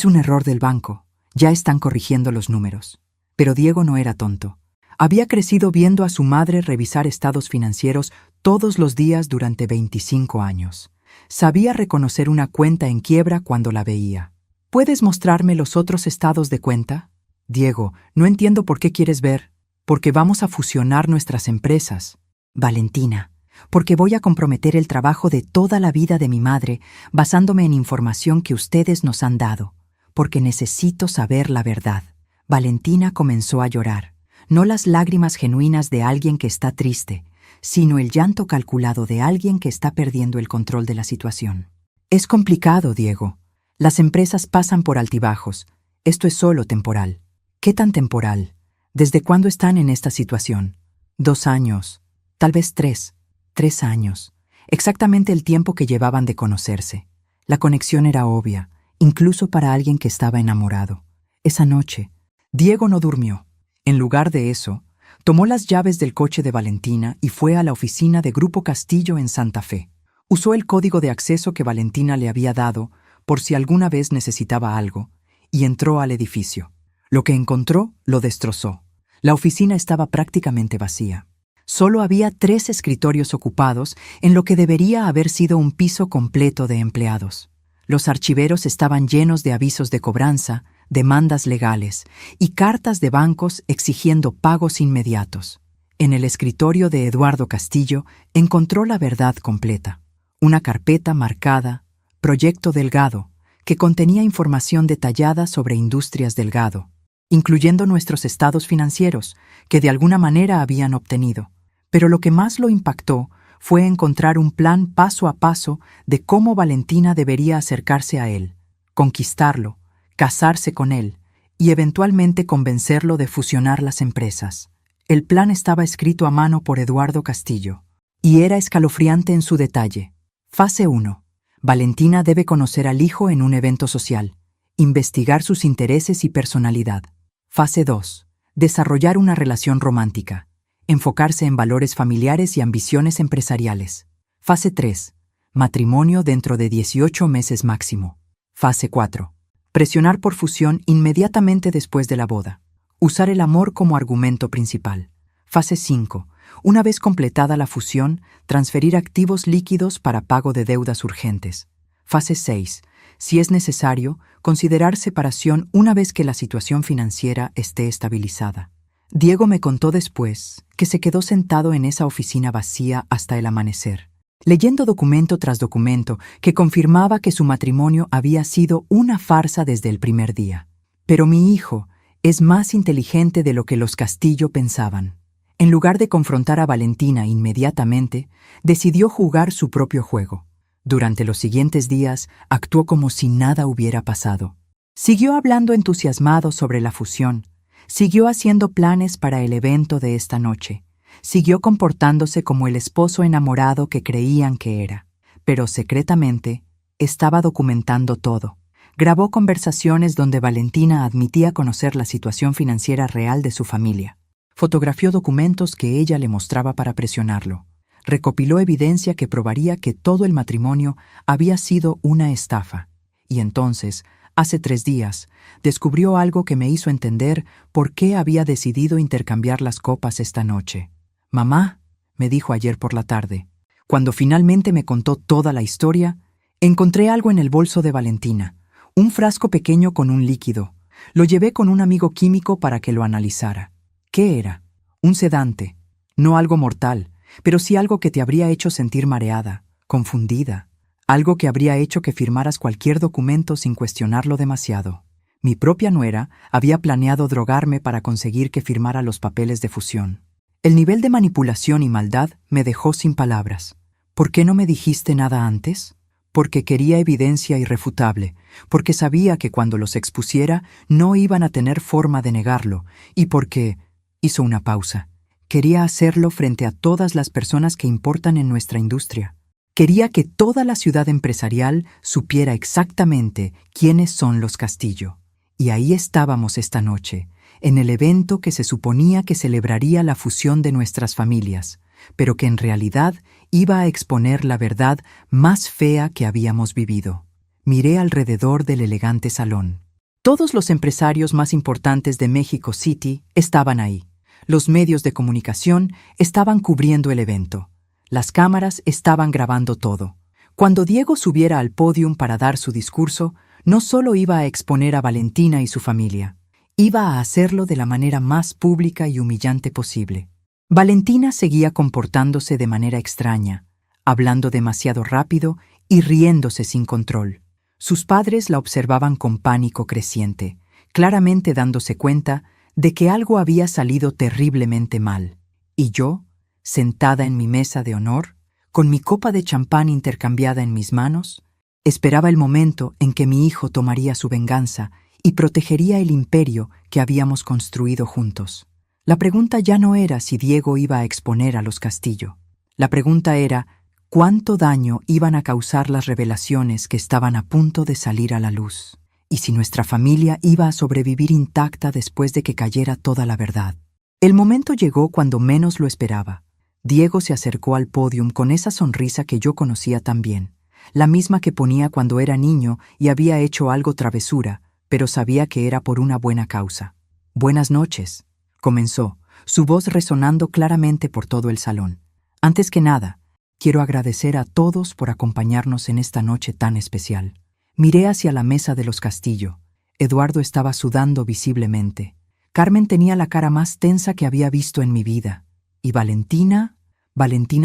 un error del banco. Ya están corrigiendo los números». Pero Diego no era tonto. Había crecido viendo a su madre revisar estados financieros todos los días durante 25 años. Sabía reconocer una cuenta en quiebra cuando la veía. ¿Puedes mostrarme los otros estados de cuenta? Diego, no entiendo por qué quieres ver. Porque vamos a fusionar nuestras empresas. Valentina, porque voy a comprometer el trabajo de toda la vida de mi madre basándome en información que ustedes nos han dado. Porque necesito saber la verdad. Valentina comenzó a llorar. No las lágrimas genuinas de alguien que está triste, sino el llanto calculado de alguien que está perdiendo el control de la situación. Es complicado, Diego. Las empresas pasan por altibajos. Esto es solo temporal. ¿Qué tan temporal? ¿Desde cuándo están en esta situación? 2 años, tal vez 3. 3 años. Exactamente el tiempo que llevaban de conocerse. La conexión era obvia, incluso para alguien que estaba enamorado. Esa noche, Diego no durmió. En lugar de eso, tomó las llaves del coche de Valentina y fue a la oficina de Grupo Castillo en Santa Fe. Usó el código de acceso que Valentina le había dado por si alguna vez necesitaba algo, y entró al edificio. Lo que encontró lo destrozó. La oficina estaba prácticamente vacía. Solo había 3 escritorios ocupados en lo que debería haber sido un piso completo de empleados. Los archiveros estaban llenos de avisos de cobranza, demandas legales y cartas de bancos exigiendo pagos inmediatos. En el escritorio de Eduardo Castillo encontró la verdad completa. Una carpeta marcada Proyecto Delgado, que contenía información detallada sobre Industrias Delgado, incluyendo nuestros estados financieros, que de alguna manera habían obtenido. Pero lo que más lo impactó fue encontrar un plan paso a paso de cómo Valentina debería acercarse a él, conquistarlo, casarse con él y eventualmente convencerlo de fusionar las empresas. El plan estaba escrito a mano por Eduardo Castillo y era escalofriante en su detalle. Fase 1. Valentina debe conocer al hijo en un evento social, investigar sus intereses y personalidad. Fase 2. Desarrollar una relación romántica, enfocarse en valores familiares y ambiciones empresariales. Fase 3. Matrimonio dentro de 18 meses máximo. Fase 4. Presionar por fusión inmediatamente después de la boda. Usar el amor como argumento principal. Fase 5. Una vez completada la fusión, transferir activos líquidos para pago de deudas urgentes. Fase 6. Si es necesario, considerar separación una vez que la situación financiera esté estabilizada. Diego me contó después que se quedó sentado en esa oficina vacía hasta el amanecer, leyendo documento tras documento que confirmaba que su matrimonio había sido una farsa desde el primer día. Pero mi hijo es más inteligente de lo que los Castillo pensaban. En lugar de confrontar a Valentina inmediatamente, decidió jugar su propio juego. Durante los siguientes días, actuó como si nada hubiera pasado. Siguió hablando entusiasmado sobre la fusión. Siguió haciendo planes para el evento de esta noche. Siguió comportándose como el esposo enamorado que creían que era. Pero secretamente, estaba documentando todo. Grabó conversaciones donde Valentina admitía conocer la situación financiera real de su familia. Fotografió documentos que ella le mostraba para presionarlo. Recopiló evidencia que probaría que todo el matrimonio había sido una estafa. Y entonces, hace 3 días, descubrió algo que me hizo entender por qué había decidido intercambiar las copas esta noche. «Mamá», me dijo ayer por la tarde, cuando finalmente me contó toda la historia, encontré algo en el bolso de Valentina, un frasco pequeño con un líquido. Lo llevé con un amigo químico para que lo analizara. ¿Qué era? Un sedante. No algo mortal, pero sí algo que te habría hecho sentir mareada, confundida. Algo que habría hecho que firmaras cualquier documento sin cuestionarlo demasiado. Mi propia nuera había planeado drogarme para conseguir que firmara los papeles de fusión. El nivel de manipulación y maldad me dejó sin palabras. ¿Por qué no me dijiste nada antes? Porque quería evidencia irrefutable, porque sabía que cuando los expusiera no iban a tener forma de negarlo, y porque... Hizo una pausa. Quería hacerlo frente a todas las personas que importan en nuestra industria. Quería que toda la ciudad empresarial supiera exactamente quiénes son los Castillo. Y ahí estábamos esta noche, en el evento que se suponía que celebraría la fusión de nuestras familias, pero que en realidad iba a exponer la verdad más fea que habíamos vivido. Miré alrededor del elegante salón. Todos los empresarios más importantes de México City estaban ahí. Los medios de comunicación estaban cubriendo el evento. Las cámaras estaban grabando todo. Cuando Diego subiera al podio para dar su discurso, no solo iba a exponer a Valentina y su familia, iba a hacerlo de la manera más pública y humillante posible. Valentina seguía comportándose de manera extraña, hablando demasiado rápido y riéndose sin control. Sus padres la observaban con pánico creciente, claramente dándose cuenta de que algo había salido terriblemente mal. Y yo, sentada en mi mesa de honor, con mi copa de champán intercambiada en mis manos, esperaba el momento en que mi hijo tomaría su venganza y protegería el imperio que habíamos construido juntos. La pregunta ya no era si Diego iba a exponer a los Castillo. La pregunta era cuánto daño iban a causar las revelaciones que estaban a punto de salir a la luz, y si nuestra familia iba a sobrevivir intacta después de que cayera toda la verdad. El momento llegó cuando menos lo esperaba. Diego se acercó al pódium con esa sonrisa que yo conocía tan bien, la misma que ponía cuando era niño y había hecho algo travesura, pero sabía que era por una buena causa. «Buenas noches», comenzó, su voz resonando claramente por todo el salón. «Antes que nada, quiero agradecer a todos por acompañarnos en esta noche tan especial». Miré hacia la mesa de los Castillo. Eduardo estaba sudando visiblemente. Carmen tenía la cara más tensa que había visto en mi vida. Y Valentina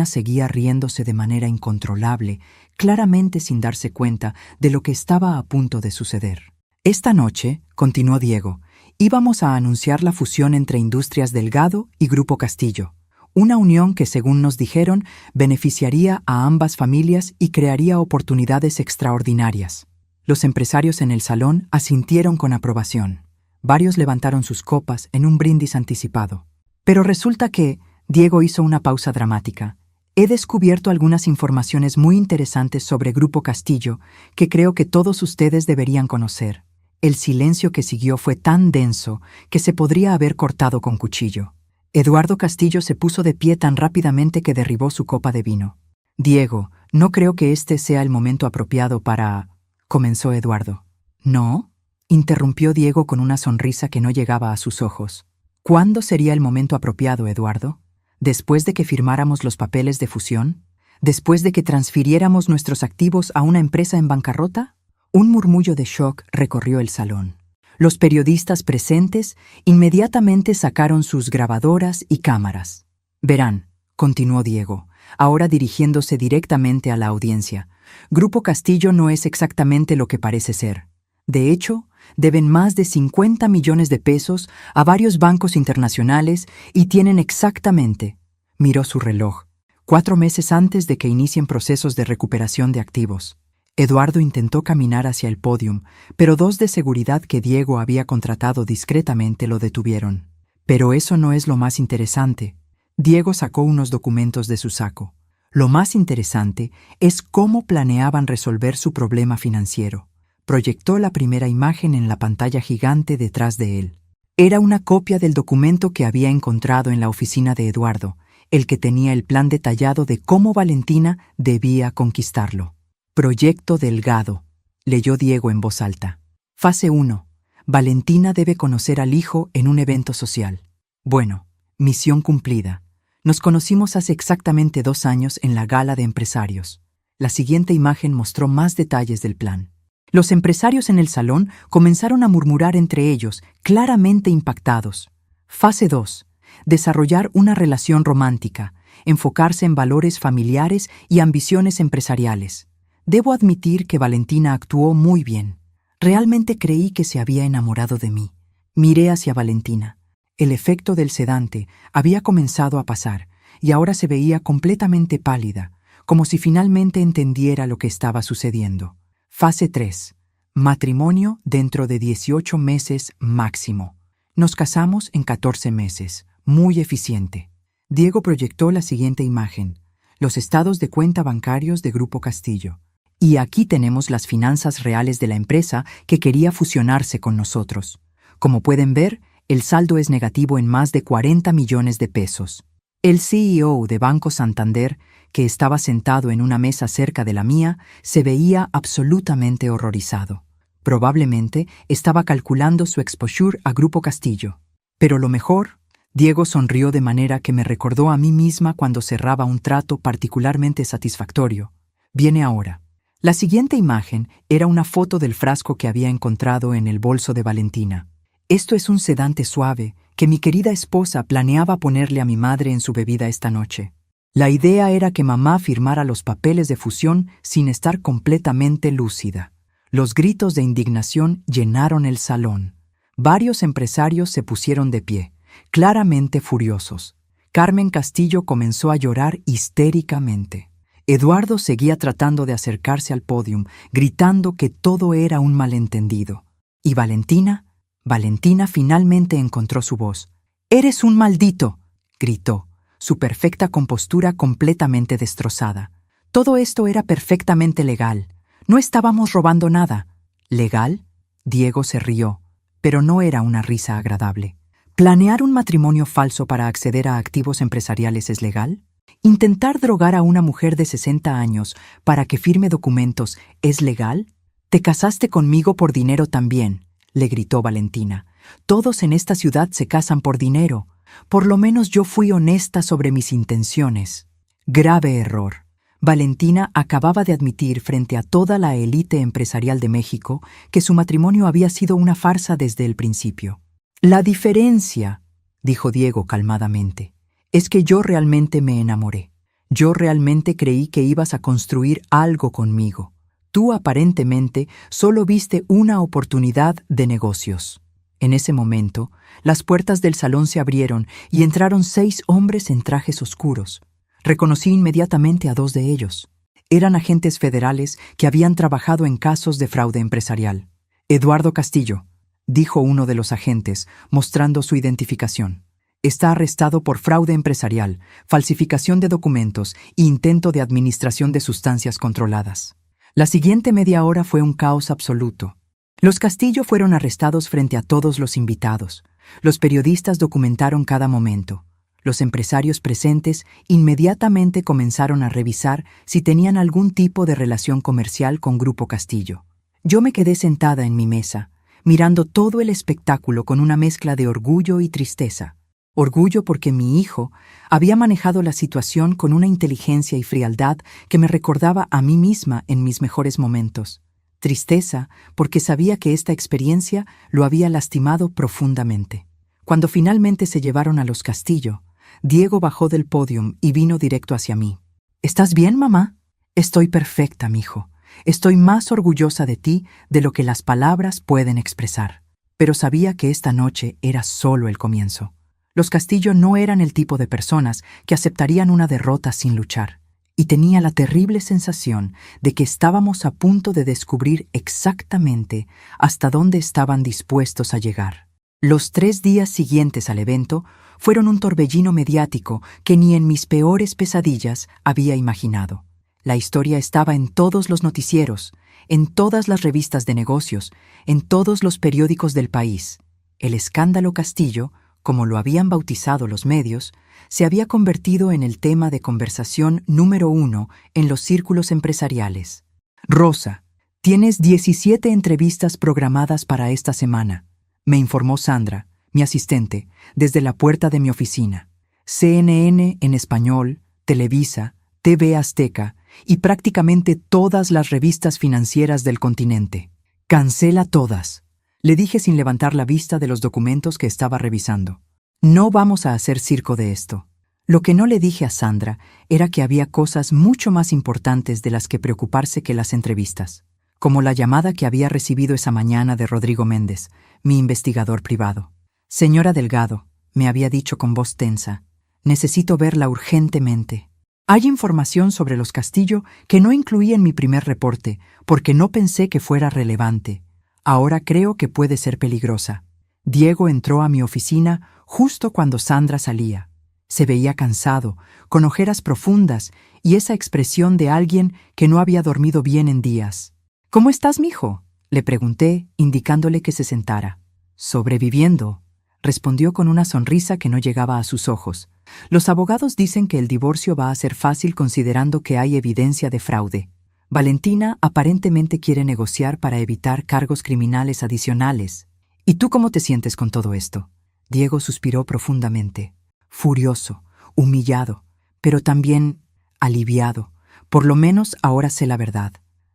seguía riéndose de manera incontrolable, claramente sin darse cuenta de lo que estaba a punto de suceder. «Esta noche», continuó Diego, «íbamos a anunciar la fusión entre Industrias Delgado y Grupo Castillo. Una unión que, según nos dijeron, beneficiaría a ambas familias y crearía oportunidades extraordinarias». Los empresarios en el salón asintieron con aprobación. Varios levantaron sus copas en un brindis anticipado. Pero resulta que Diego hizo una pausa dramática. «He descubierto algunas informaciones muy interesantes sobre Grupo Castillo que creo que todos ustedes deberían conocer». El silencio que siguió fue tan denso que se podría haber cortado con cuchillo. Eduardo Castillo se puso de pie tan rápidamente que derribó su copa de vino. «Diego, no creo que este sea el momento apropiado para...» comenzó Eduardo. «¿No?», interrumpió Diego con una sonrisa que no llegaba a sus ojos. «¿Cuándo sería el momento apropiado, Eduardo? ¿Después de que firmáramos los papeles de fusión? ¿Después de que transfiriéramos nuestros activos a una empresa en bancarrota?» Un murmullo de shock recorrió el salón. Los periodistas presentes inmediatamente sacaron sus grabadoras y cámaras. «Verán», continuó Diego, ahora dirigiéndose directamente a la audiencia, «Grupo Castillo no es exactamente lo que parece ser. De hecho, deben más de 50 millones de pesos a varios bancos internacionales y tienen exactamente», miró su reloj, 4 meses antes de que inicien procesos de recuperación de activos. Eduardo intentó caminar hacia el pódium, pero 2 de seguridad que Diego había contratado discretamente lo detuvieron. «Pero eso no es lo más interesante». Diego sacó unos documentos de su saco. «Lo más interesante es cómo planeaban resolver su problema financiero». Proyectó la primera imagen en la pantalla gigante detrás de él. Era una copia del documento que había encontrado en la oficina de Eduardo, el que tenía el plan detallado de cómo Valentina debía conquistarlo. «Proyecto Delgado», leyó Diego en voz alta. «Fase 1. Valentina debe conocer al hijo en un evento social». Bueno, misión cumplida. Nos conocimos hace exactamente 2 años en la gala de empresarios. La siguiente imagen mostró más detalles del plan. Los empresarios en el salón comenzaron a murmurar entre ellos, claramente impactados. Fase 2. Desarrollar una relación romántica, enfocarse en valores familiares y ambiciones empresariales. Debo admitir que Valentina actuó muy bien. Realmente creí que se había enamorado de mí. Miré hacia Valentina. El efecto del sedante había comenzado a pasar y ahora se veía completamente pálida, como si finalmente entendiera lo que estaba sucediendo. Fase 3. Matrimonio dentro de 18 meses máximo. Nos casamos en 14 meses. Muy eficiente. Diego proyectó la siguiente imagen. Los estados de cuenta bancarios de Grupo Castillo. Y aquí tenemos las finanzas reales de la empresa que quería fusionarse con nosotros. Como pueden ver, el saldo es negativo en más de 40 millones de pesos. El CEO de Banco Santander, que estaba sentado en una mesa cerca de la mía, se veía absolutamente horrorizado. Probablemente estaba calculando su exposure a Grupo Castillo. Pero lo mejor, Diego sonrió de manera que me recordó a mí misma cuando cerraba un trato particularmente satisfactorio. Viene ahora. La siguiente imagen era una foto del frasco que había encontrado en el bolso de Valentina. Esto es un sedante suave que mi querida esposa planeaba ponerle a mi madre en su bebida esta noche. La idea era que mamá firmara los papeles de fusión sin estar completamente lúcida. Los gritos de indignación llenaron el salón. Varios empresarios se pusieron de pie, claramente furiosos. Carmen Castillo comenzó a llorar histéricamente. Eduardo seguía tratando de acercarse al pódium, gritando que todo era un malentendido. ¿Y Valentina? Valentina finalmente encontró su voz. «¡Eres un maldito!», gritó, su perfecta compostura completamente destrozada. Todo esto era perfectamente legal. No estábamos robando nada. ¿Legal? Diego se rió, pero no era una risa agradable. ¿Planear un matrimonio falso para acceder a activos empresariales es legal? ¿Intentar drogar a una mujer de 60 años para que firme documentos es legal? «Te casaste conmigo por dinero también», le gritó Valentina. «Todos en esta ciudad se casan por dinero. Por lo menos yo fui honesta sobre mis intenciones». Grave error. Valentina acababa de admitir frente a toda la élite empresarial de México que su matrimonio había sido una farsa desde el principio. «La diferencia», dijo Diego calmadamente, «es que yo realmente me enamoré. Yo realmente creí que ibas a construir algo conmigo. Tú aparentemente solo viste una oportunidad de negocios». En ese momento, las puertas del salón se abrieron y entraron 6 hombres en trajes oscuros. Reconocí inmediatamente a 2 de ellos. Eran agentes federales que habían trabajado en casos de fraude empresarial. «Eduardo Castillo», dijo uno de los agentes, mostrando su identificación. «Está arrestado por fraude empresarial, falsificación de documentos e intento de administración de sustancias controladas». La siguiente media hora fue un caos absoluto. Los Castillo fueron arrestados frente a todos los invitados. Los periodistas documentaron cada momento. Los empresarios presentes inmediatamente comenzaron a revisar si tenían algún tipo de relación comercial con Grupo Castillo. Yo me quedé sentada en mi mesa, mirando todo el espectáculo con una mezcla de orgullo y tristeza. Orgullo porque mi hijo había manejado la situación con una inteligencia y frialdad que me recordaba a mí misma en mis mejores momentos. Tristeza porque sabía que esta experiencia lo había lastimado profundamente. Cuando finalmente se llevaron a los Castillo, Diego bajó del podio y vino directo hacia mí. «¿Estás bien, mamá?» «Estoy perfecta, mijo. Estoy más orgullosa de ti de lo que las palabras pueden expresar». Pero sabía que esta noche era solo el comienzo. Los Castillo no eran el tipo de personas que aceptarían una derrota sin luchar. Y tenía la terrible sensación de que estábamos a punto de descubrir exactamente hasta dónde estaban dispuestos a llegar. Los 3 días siguientes al evento fueron un torbellino mediático que ni en mis peores pesadillas había imaginado. La historia estaba en todos los noticieros, en todas las revistas de negocios, en todos los periódicos del país. El escándalo Castillo, como lo habían bautizado los medios, se había convertido en el tema de conversación número 1 en los círculos empresariales. «Rosa, tienes 17 entrevistas programadas para esta semana», me informó Sandra, mi asistente, desde la puerta de mi oficina. CNN en español, Televisa, TV Azteca y prácticamente todas las revistas financieras del continente. «Cancela todas», le dije sin levantar la vista de los documentos que estaba revisando. «No vamos a hacer circo de esto». Lo que no le dije a Sandra era que había cosas mucho más importantes de las que preocuparse que las entrevistas, como la llamada que había recibido esa mañana de Rodrigo Méndez, mi investigador privado. «Señora Delgado», me había dicho con voz tensa, «necesito verla urgentemente. Hay información sobre los Castillo que no incluí en mi primer reporte porque no pensé que fuera relevante. Ahora creo que puede ser peligrosa». Diego entró a mi oficina justo cuando Sandra salía. Se veía cansado, con ojeras profundas y esa expresión de alguien que no había dormido bien en días. «¿Cómo estás, mijo?», le pregunté, indicándole que se sentara. «Sobreviviendo», respondió con una sonrisa que no llegaba a sus ojos. «Los abogados dicen que el divorcio va a ser fácil considerando que hay evidencia de fraude. Valentina aparentemente quiere negociar para evitar cargos criminales adicionales. ¿Y tú cómo te sientes con todo esto?». Diego suspiró profundamente, furioso, humillado, pero también aliviado. Por lo menos ahora sé la verdad.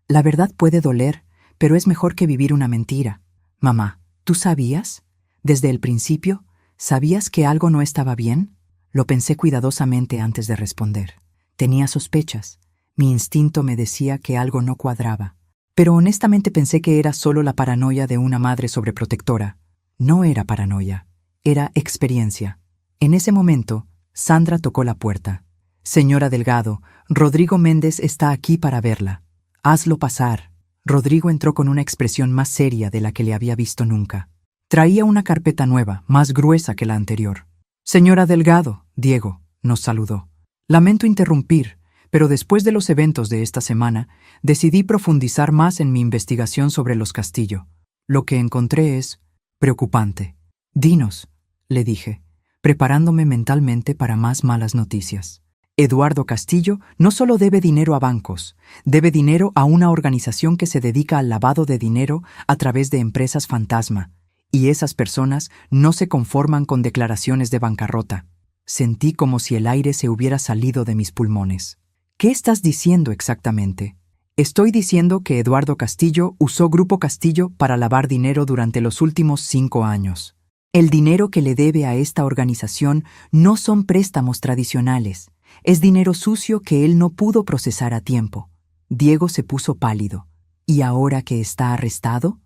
La verdad puede doler, pero es mejor que vivir una mentira. Mamá, ¿tú sabías? Desde el principio, ¿sabías que algo no estaba bien? Lo pensé cuidadosamente antes de responder. Tenía sospechas. Mi instinto me decía que algo no cuadraba. Pero honestamente pensé que era solo la paranoia de una madre sobreprotectora. No era paranoia, era experiencia. En ese momento, Sandra tocó la puerta. Señora Delgado, Rodrigo Méndez está aquí para verla. Hazlo pasar. Rodrigo entró con una expresión más seria de la que le había visto nunca. Traía una carpeta nueva, más gruesa que la anterior. Señora Delgado, Diego, nos saludó. Lamento interrumpir, pero después de los eventos de esta semana, decidí profundizar más en mi investigación sobre los Castillo. Lo que encontré es preocupante. Dinos, le dije, preparándome mentalmente para más malas noticias. Eduardo Castillo no solo debe dinero a bancos, debe dinero a una organización que se dedica al lavado de dinero a través de empresas fantasma, y esas personas no se conforman con declaraciones de bancarrota. Sentí como si el aire se hubiera salido de mis pulmones. ¿Qué estás diciendo exactamente? Estoy diciendo que Eduardo Castillo usó Grupo Castillo para lavar dinero durante los últimos 5 años. El dinero que le debe a esta organización no son préstamos tradicionales. Es dinero sucio que él no pudo procesar a tiempo. Diego se puso pálido. ¿Y ahora que está arrestado?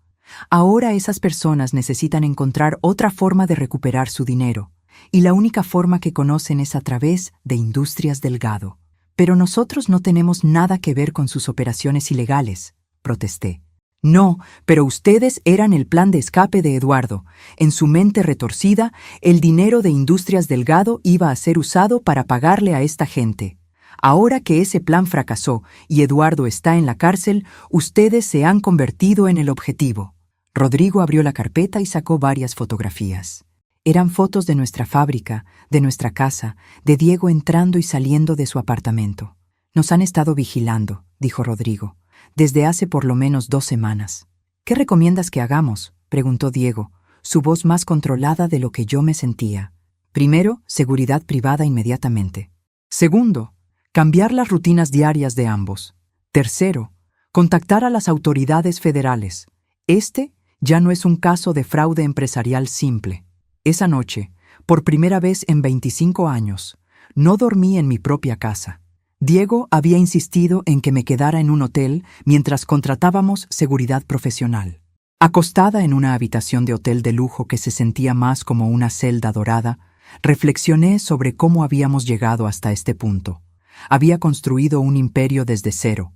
Ahora esas personas necesitan encontrar otra forma de recuperar su dinero, y la única forma que conocen es a través de Industrias Delgado. Pero nosotros no tenemos nada que ver con sus operaciones ilegales, protesté. No, pero ustedes eran el plan de escape de Eduardo. En su mente retorcida, el dinero de Industrias Delgado iba a ser usado para pagarle a esta gente. Ahora que ese plan fracasó y Eduardo está en la cárcel, ustedes se han convertido en el objetivo. Rodrigo abrió la carpeta y sacó varias fotografías. Eran fotos de nuestra fábrica, de nuestra casa, de Diego entrando y saliendo de su apartamento. Nos han estado vigilando, dijo Rodrigo, desde hace por lo menos 2 semanas. ¿Qué recomiendas que hagamos?, preguntó Diego, su voz más controlada de lo que yo me sentía. Primero, seguridad privada inmediatamente. Segundo, cambiar las rutinas diarias de ambos. Tercero, contactar a las autoridades federales. Este ya no es un caso de fraude empresarial simple. Esa noche, por primera vez en 25 años, no dormí en mi propia casa. Diego había insistido en que me quedara en un hotel mientras contratábamos seguridad profesional. Acostada en una habitación de hotel de lujo que se sentía más como una celda dorada, reflexioné sobre cómo habíamos llegado hasta este punto. Había construido un imperio desde cero.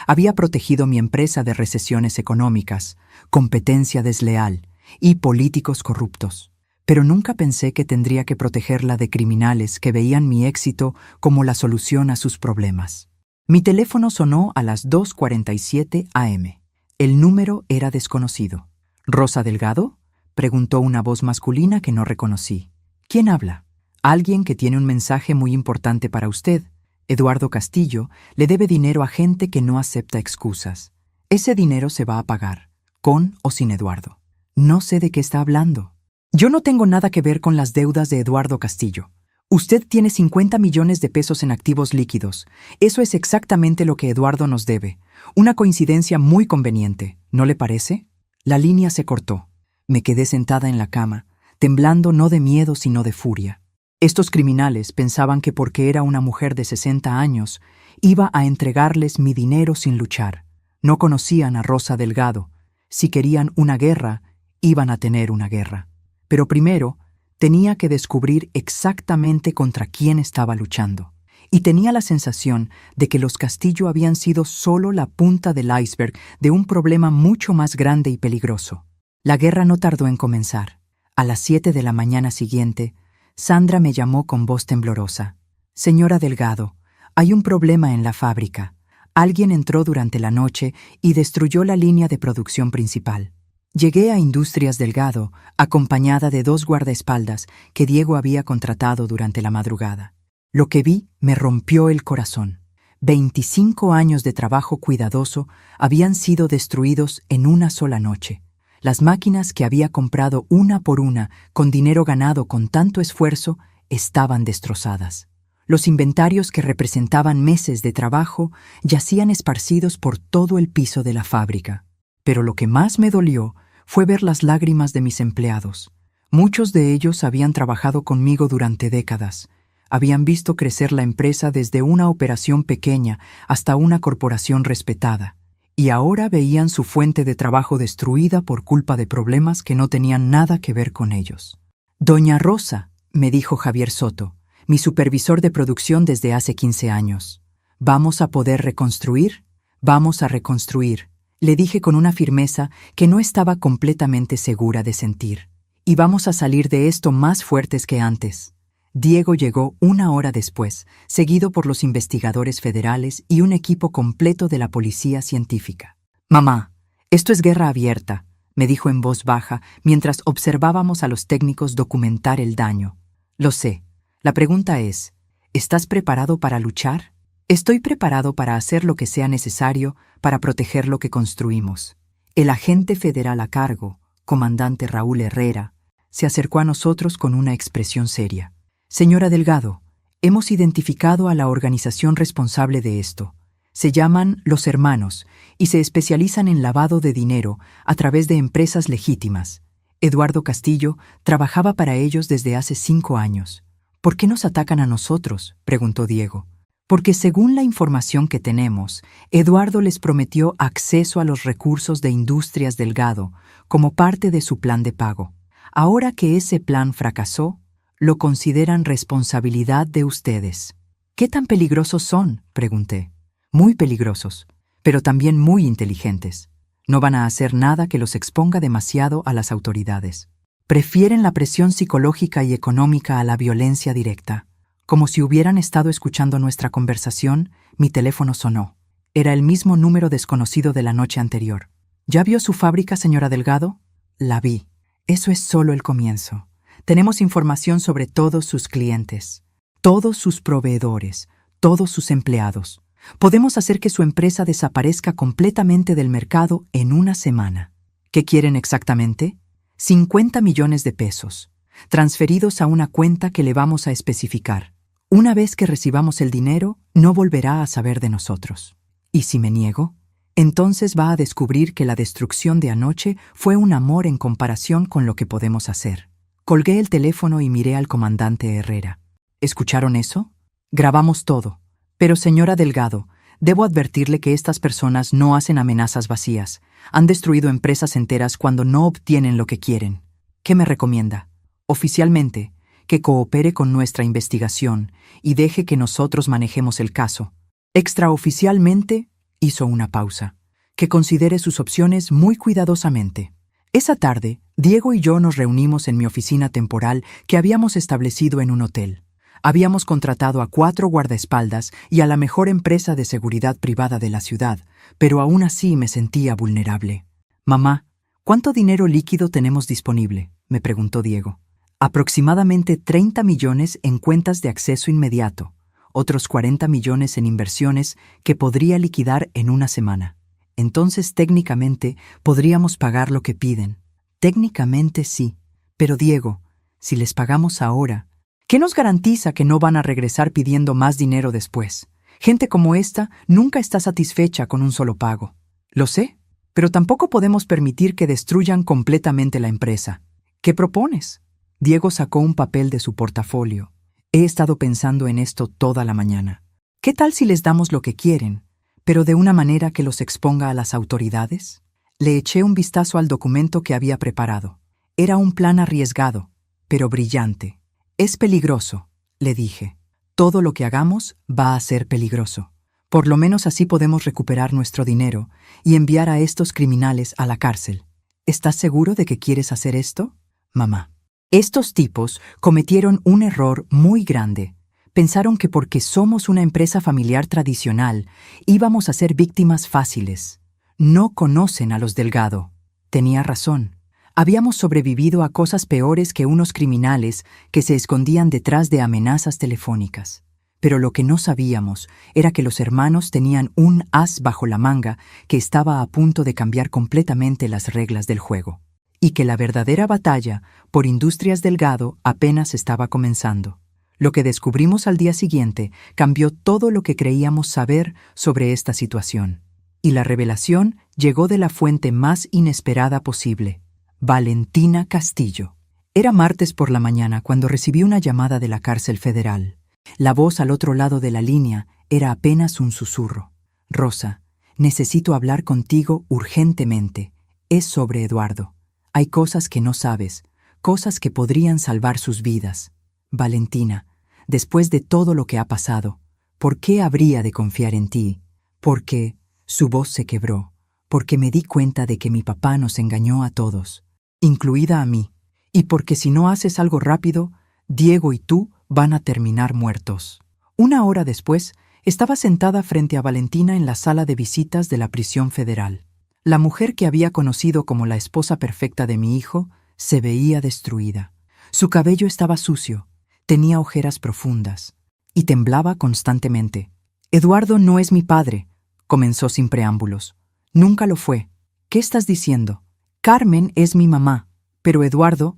Había protegido mi empresa de recesiones económicas, competencia desleal y políticos corruptos. Pero nunca pensé que tendría que protegerla de criminales que veían mi éxito como la solución a sus problemas. Mi teléfono sonó a las 2:47 a.m. El número era desconocido. ¿Rosa Delgado?, preguntó una voz masculina que no reconocí. ¿Quién habla? Alguien que tiene un mensaje muy importante para usted. Eduardo Castillo le debe dinero a gente que no acepta excusas. Ese dinero se va a pagar, con o sin Eduardo. No sé de qué está hablando. Yo no tengo nada que ver con las deudas de Eduardo Castillo. Usted tiene 50 millones de pesos en activos líquidos. Eso es exactamente lo que Eduardo nos debe. Una coincidencia muy conveniente, ¿no le parece? La línea se cortó. Me quedé sentada en la cama, temblando no de miedo sino de furia. Estos criminales pensaban que porque era una mujer de 60 años, iba a entregarles mi dinero sin luchar. No conocían a Rosa Delgado. Si querían una guerra, iban a tener una guerra. Pero primero, tenía que descubrir exactamente contra quién estaba luchando. Y tenía la sensación de que los Castillo habían sido solo la punta del iceberg de un problema mucho más grande y peligroso. La guerra no tardó en comenzar. A las 7 de la mañana siguiente, Sandra me llamó con voz temblorosa. Señora Delgado, hay un problema en la fábrica. Alguien entró durante la noche y destruyó la línea de producción principal. Llegué a Industrias Delgado, acompañada de 2 guardaespaldas que Diego había contratado durante la madrugada. Lo que vi me rompió el corazón. 25 años de trabajo cuidadoso habían sido destruidos en una sola noche. Las máquinas que había comprado una por una, con dinero ganado con tanto esfuerzo, estaban destrozadas. Los inventarios que representaban meses de trabajo yacían esparcidos por todo el piso de la fábrica. Pero lo que más me dolió fue ver las lágrimas de mis empleados. Muchos de ellos habían trabajado conmigo durante décadas. Habían visto crecer la empresa desde una operación pequeña hasta una corporación respetada, y ahora veían su fuente de trabajo destruida por culpa de problemas que no tenían nada que ver con ellos. «Doña Rosa», me dijo Javier Soto, mi supervisor de producción desde hace 15 años. «¿Vamos a poder reconstruir? Vamos a reconstruir», le dije con una firmeza que no estaba completamente segura de sentir. «Y vamos a salir de esto más fuertes que antes». Diego llegó 1 hora después, seguido por los investigadores federales y un equipo completo de la policía científica. «Mamá, esto es guerra abierta», me dijo en voz baja mientras observábamos a los técnicos documentar el daño. «Lo sé. La pregunta es, ¿estás preparado para luchar?» «Estoy preparado para hacer lo que sea necesario para proteger lo que construimos». El agente federal a cargo, comandante Raúl Herrera, se acercó a nosotros con una expresión seria. «Señora Delgado, hemos identificado a la organización responsable de esto. Se llaman Los Hermanos y se especializan en lavado de dinero a través de empresas legítimas. Eduardo Castillo trabajaba para ellos desde hace 5 años. ¿Por qué nos atacan a nosotros?», preguntó Diego. «Porque según la información que tenemos, Eduardo les prometió acceso a los recursos de Industrias Delgado como parte de su plan de pago. Ahora que ese plan fracasó, lo consideran responsabilidad de ustedes». «¿Qué tan peligrosos son?», pregunté. «Muy peligrosos, pero también muy inteligentes. No van a hacer nada que los exponga demasiado a las autoridades. Prefieren la presión psicológica y económica a la violencia directa». Como si hubieran estado escuchando nuestra conversación, mi teléfono sonó. Era el mismo número desconocido de la noche anterior. «¿Ya vio su fábrica, señora Delgado?» «La vi. Eso es solo el comienzo. Tenemos información sobre todos sus clientes, todos sus proveedores, todos sus empleados. Podemos hacer que su empresa desaparezca completamente del mercado en una semana». «¿Qué quieren exactamente?» 50 millones de pesos, transferidos a una cuenta que le vamos a especificar. Una vez que recibamos el dinero, no volverá a saber de nosotros. ¿Y si me niego? Entonces va a descubrir que la destrucción de anoche fue un amor en comparación con lo que podemos hacer». Colgué el teléfono y miré al comandante Herrera. ¿Escucharon eso? Grabamos todo. Pero, señora Delgado, debo advertirle que estas personas no hacen amenazas vacías. Han destruido empresas enteras cuando no obtienen lo que quieren. ¿Qué me recomienda? Oficialmente, que coopere con nuestra investigación y deje que nosotros manejemos el caso. Extraoficialmente, hizo una pausa, que considere sus opciones muy cuidadosamente. Esa tarde, Diego y yo nos reunimos en mi oficina temporal que habíamos establecido en un hotel. Habíamos contratado a 4 guardaespaldas y a la mejor empresa de seguridad privada de la ciudad, pero aún así me sentía vulnerable. «Mamá, ¿cuánto dinero líquido tenemos disponible?», me preguntó Diego. «Aproximadamente 30 millones en cuentas de acceso inmediato, otros 40 millones en inversiones que podría liquidar en una semana. Entonces, técnicamente, podríamos pagar lo que piden». «Técnicamente sí, pero Diego, si les pagamos ahora, ¿qué nos garantiza que no van a regresar pidiendo más dinero después? Gente como esta nunca está satisfecha con un solo pago». «Lo sé, pero tampoco podemos permitir que destruyan completamente la empresa. ¿Qué propones?». Diego sacó un papel de su portafolio. «He estado pensando en esto toda la mañana. ¿Qué tal si les damos lo que quieren, pero de una manera que los exponga a las autoridades?». Le eché un vistazo al documento que había preparado. Era un plan arriesgado, pero brillante. «Es peligroso», le dije. «Todo lo que hagamos va a ser peligroso. Por lo menos así podemos recuperar nuestro dinero y enviar a estos criminales a la cárcel. ¿Estás seguro de que quieres hacer esto, mamá?». Estos tipos cometieron un error muy grande. Pensaron que porque somos una empresa familiar tradicional, íbamos a ser víctimas fáciles. No conocen a los Delgado. Tenía razón. Habíamos sobrevivido a cosas peores que unos criminales que se escondían detrás de amenazas telefónicas. Pero lo que no sabíamos era que los hermanos tenían un as bajo la manga que estaba a punto de cambiar completamente las reglas del juego. y que la verdadera batalla por Industrias Delgado apenas estaba comenzando. Lo que descubrimos al día siguiente cambió todo lo que creíamos saber sobre esta situación. Y la revelación llegó de la fuente más inesperada posible: Valentina Castillo. Era martes por la mañana cuando recibí una llamada de la cárcel federal. La voz al otro lado de la línea era apenas un susurro. Rosa, necesito hablar contigo urgentemente. Es sobre Eduardo. Hay cosas que no sabes, cosas que podrían salvar sus vidas. Valentina, después de todo lo que ha pasado, ¿por qué habría de confiar en ti? Porque su voz se quebró, porque me di cuenta de que mi papá nos engañó a todos, incluida a mí, y porque si no haces algo rápido, Diego y tú van a terminar muertos. Una hora después, estaba sentada frente a Valentina en la sala de visitas de la prisión federal. La mujer que había conocido como la esposa perfecta de mi hijo se veía destruida. Su cabello estaba sucio, tenía ojeras profundas y temblaba constantemente. Eduardo no es mi padre, comenzó sin preámbulos. Nunca lo fue. ¿Qué estás diciendo? Carmen es mi mamá, pero Eduardo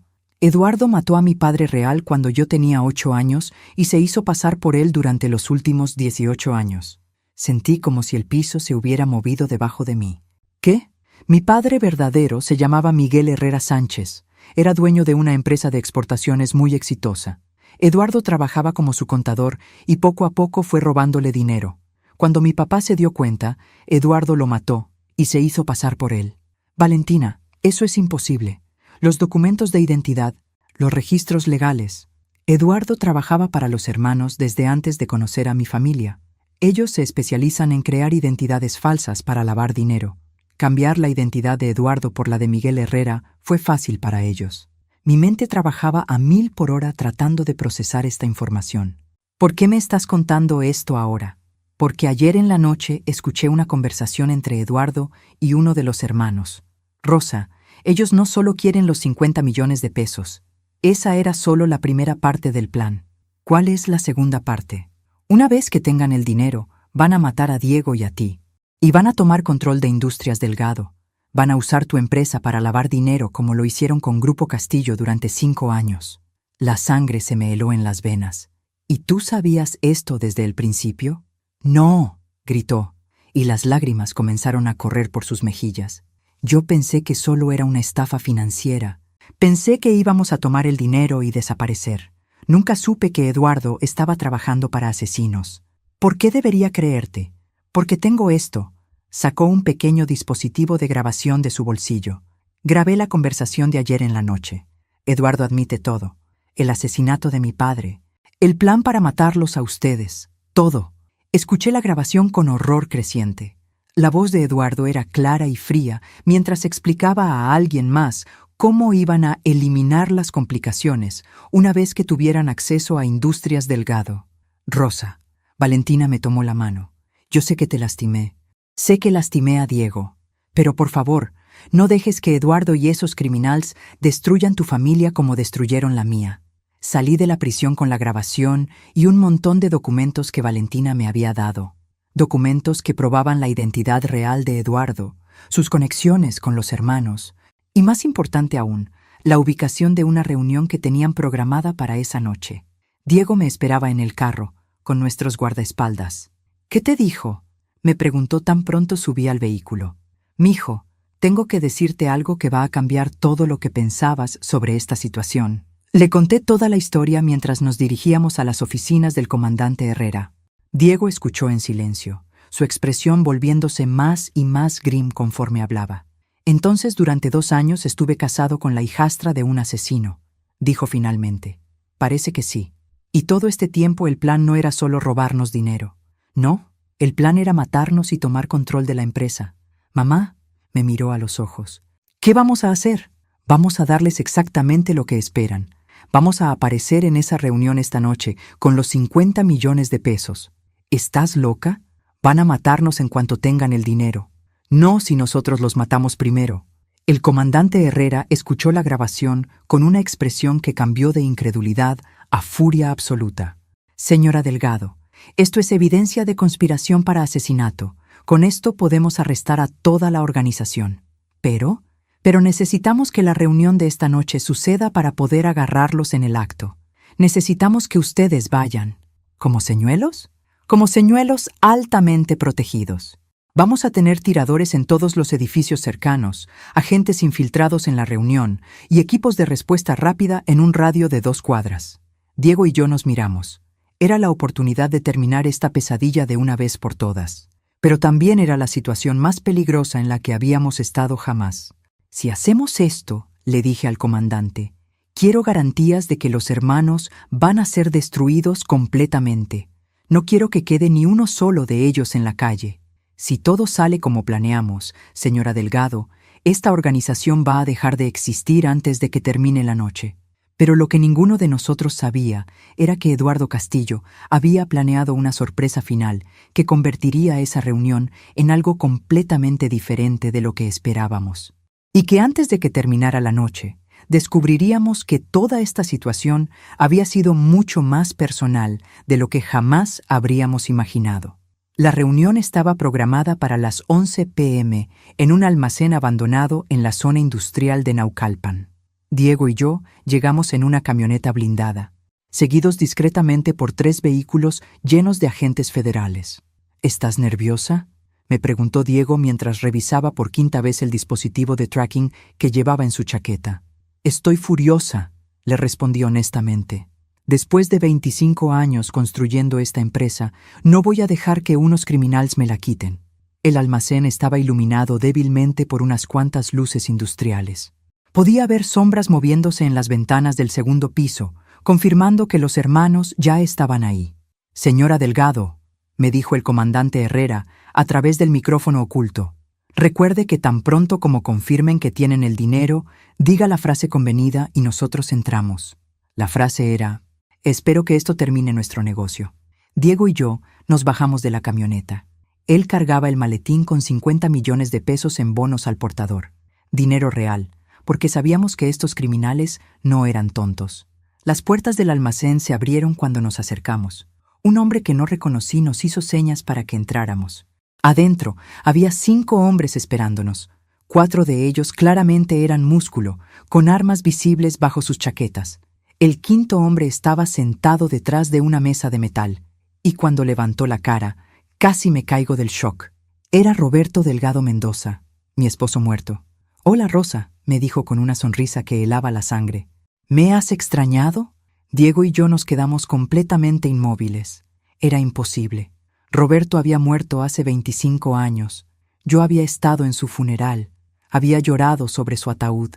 mató a mi padre real cuando yo tenía 8 años y se hizo pasar por él durante los últimos 18 años. Sentí como si el piso se hubiera movido debajo de mí. ¿Qué? Mi padre verdadero se llamaba Miguel Herrera Sánchez. Era dueño de una empresa de exportaciones muy exitosa. Eduardo trabajaba como su contador y poco a poco fue robándole dinero. Cuando mi papá se dio cuenta, Eduardo lo mató y se hizo pasar por él. Valentina, eso es imposible. Los documentos de identidad, los registros legales. Eduardo trabajaba para los hermanos desde antes de conocer a mi familia. Ellos se especializan en crear identidades falsas para lavar dinero. Cambiar la identidad de Eduardo por la de Miguel Herrera fue fácil para ellos. Mi mente trabajaba a 1000 por hora tratando de procesar esta información. ¿Por qué me estás contando esto ahora? Porque ayer en la noche escuché una conversación entre Eduardo y uno de los hermanos. Rosa, ellos no solo quieren los 50 millones de pesos. Esa era solo la primera parte del plan. ¿Cuál es la segunda parte? Una vez que tengan el dinero, van a matar a Diego y a ti. Y van a tomar control de Industrias Delgado. Van a usar tu empresa para lavar dinero como lo hicieron con Grupo Castillo durante 5 años. La sangre se me heló en las venas. ¿Y tú sabías esto desde el principio? No, gritó, y las lágrimas comenzaron a correr por sus mejillas. Yo pensé que solo era una estafa financiera. Pensé que íbamos a tomar el dinero y desaparecer. Nunca supe que Eduardo estaba trabajando para asesinos. ¿Por qué debería creerte? Porque tengo esto. Sacó un pequeño dispositivo de grabación de su bolsillo. Grabé la conversación de ayer en la noche. Eduardo admite todo. El asesinato de mi padre. El plan para matarlos a ustedes. Todo. Escuché la grabación con horror creciente. La voz de Eduardo era clara y fría mientras explicaba a alguien más cómo iban a eliminar las complicaciones una vez que tuvieran acceso a Industrias Delgado. Rosa, Valentina me tomó la mano. Yo sé que te lastimé. Sé que lastimé a Diego. Pero por favor, no dejes que Eduardo y esos criminales destruyan tu familia como destruyeron la mía. Salí de la prisión con la grabación y un montón de documentos que Valentina me había dado. Documentos que probaban la identidad real de Eduardo, sus conexiones con los hermanos, y más importante aún, la ubicación de una reunión que tenían programada para esa noche. Diego me esperaba en el carro, con nuestros guardaespaldas. ¿Qué te dijo?, me preguntó tan pronto subí al vehículo. Mijo, tengo que decirte algo que va a cambiar todo lo que pensabas sobre esta situación. Le conté toda la historia mientras nos dirigíamos a las oficinas del comandante Herrera. Diego escuchó en silencio, su expresión volviéndose más y más grim conforme hablaba. Entonces, durante 2 años estuve casado con la hijastra de un asesino, dijo finalmente. Parece que sí. Y todo este tiempo el plan no era solo robarnos dinero. No, el plan era matarnos y tomar control de la empresa. Mamá, me miró a los ojos. ¿Qué vamos a hacer? Vamos a darles exactamente lo que esperan. Vamos a aparecer en esa reunión esta noche con los 50 millones de pesos. ¿Estás loca? Van a matarnos en cuanto tengan el dinero. No si nosotros los matamos primero. El comandante Herrera escuchó la grabación con una expresión que cambió de incredulidad a furia absoluta. Señora Delgado, esto es evidencia de conspiración para asesinato. Con esto podemos arrestar a toda la organización. Pero Pero necesitamos que la reunión de esta noche suceda para poder agarrarlos en el acto. Necesitamos que ustedes vayan. ¿Como señuelos? Como señuelos altamente protegidos. Vamos a tener tiradores en todos los edificios cercanos, agentes infiltrados en la reunión y equipos de respuesta rápida en un radio de 2 cuadras. Diego y yo nos miramos. Era la oportunidad de terminar esta pesadilla de una vez por todas. Pero también era la situación más peligrosa en la que habíamos estado jamás. Si hacemos esto, le dije al comandante, quiero garantías de que los hermanos van a ser destruidos completamente. No quiero que quede ni uno solo de ellos en la calle. Si todo sale como planeamos, señora Delgado, esta organización va a dejar de existir antes de que termine la noche. Pero lo que ninguno de nosotros sabía era que Eduardo Castillo había planeado una sorpresa final que convertiría esa reunión en algo completamente diferente de lo que esperábamos. Y que antes de que terminara la noche, descubriríamos que toda esta situación había sido mucho más personal de lo que jamás habríamos imaginado. La reunión estaba programada para las 11 p.m. en un almacén abandonado en la zona industrial de Naucalpan. Diego y yo llegamos en una camioneta blindada, seguidos discretamente por 3 vehículos llenos de agentes federales. ¿Estás nerviosa?, me preguntó Diego mientras revisaba por 5ª vez el dispositivo de tracking que llevaba en su chaqueta. Estoy furiosa, le respondí honestamente. Después de 25 años construyendo esta empresa, no voy a dejar que unos criminales me la quiten. El almacén estaba iluminado débilmente por unas cuantas luces industriales. Podía ver sombras moviéndose en las ventanas del 2º piso, confirmando que los hermanos ya estaban ahí. Señora Delgado, me dijo el comandante Herrera a través del micrófono oculto, recuerde que tan pronto como confirmen que tienen el dinero, diga la frase convenida y nosotros entramos. La frase era: espero que esto termine nuestro negocio. Diego y yo nos bajamos de la camioneta. Él cargaba el maletín con 50 millones de pesos en bonos al portador. Dinero real, porque sabíamos que estos criminales no eran tontos. Las puertas del almacén se abrieron cuando nos acercamos. Un hombre que no reconocí nos hizo señas para que entráramos. Adentro había 5 hombres esperándonos. 4 de ellos claramente eran músculo, con armas visibles bajo sus chaquetas. El 5.º hombre estaba sentado detrás de una mesa de metal, y cuando levantó la cara, casi me caigo del shock. Era Roberto Delgado Mendoza, mi esposo muerto. «Hola, Rosa», me dijo con una sonrisa que helaba la sangre. «¿Me has extrañado?» Diego y yo nos quedamos completamente inmóviles. Era imposible. Roberto había muerto hace 25 años. Yo había estado en su funeral. Había llorado sobre su ataúd.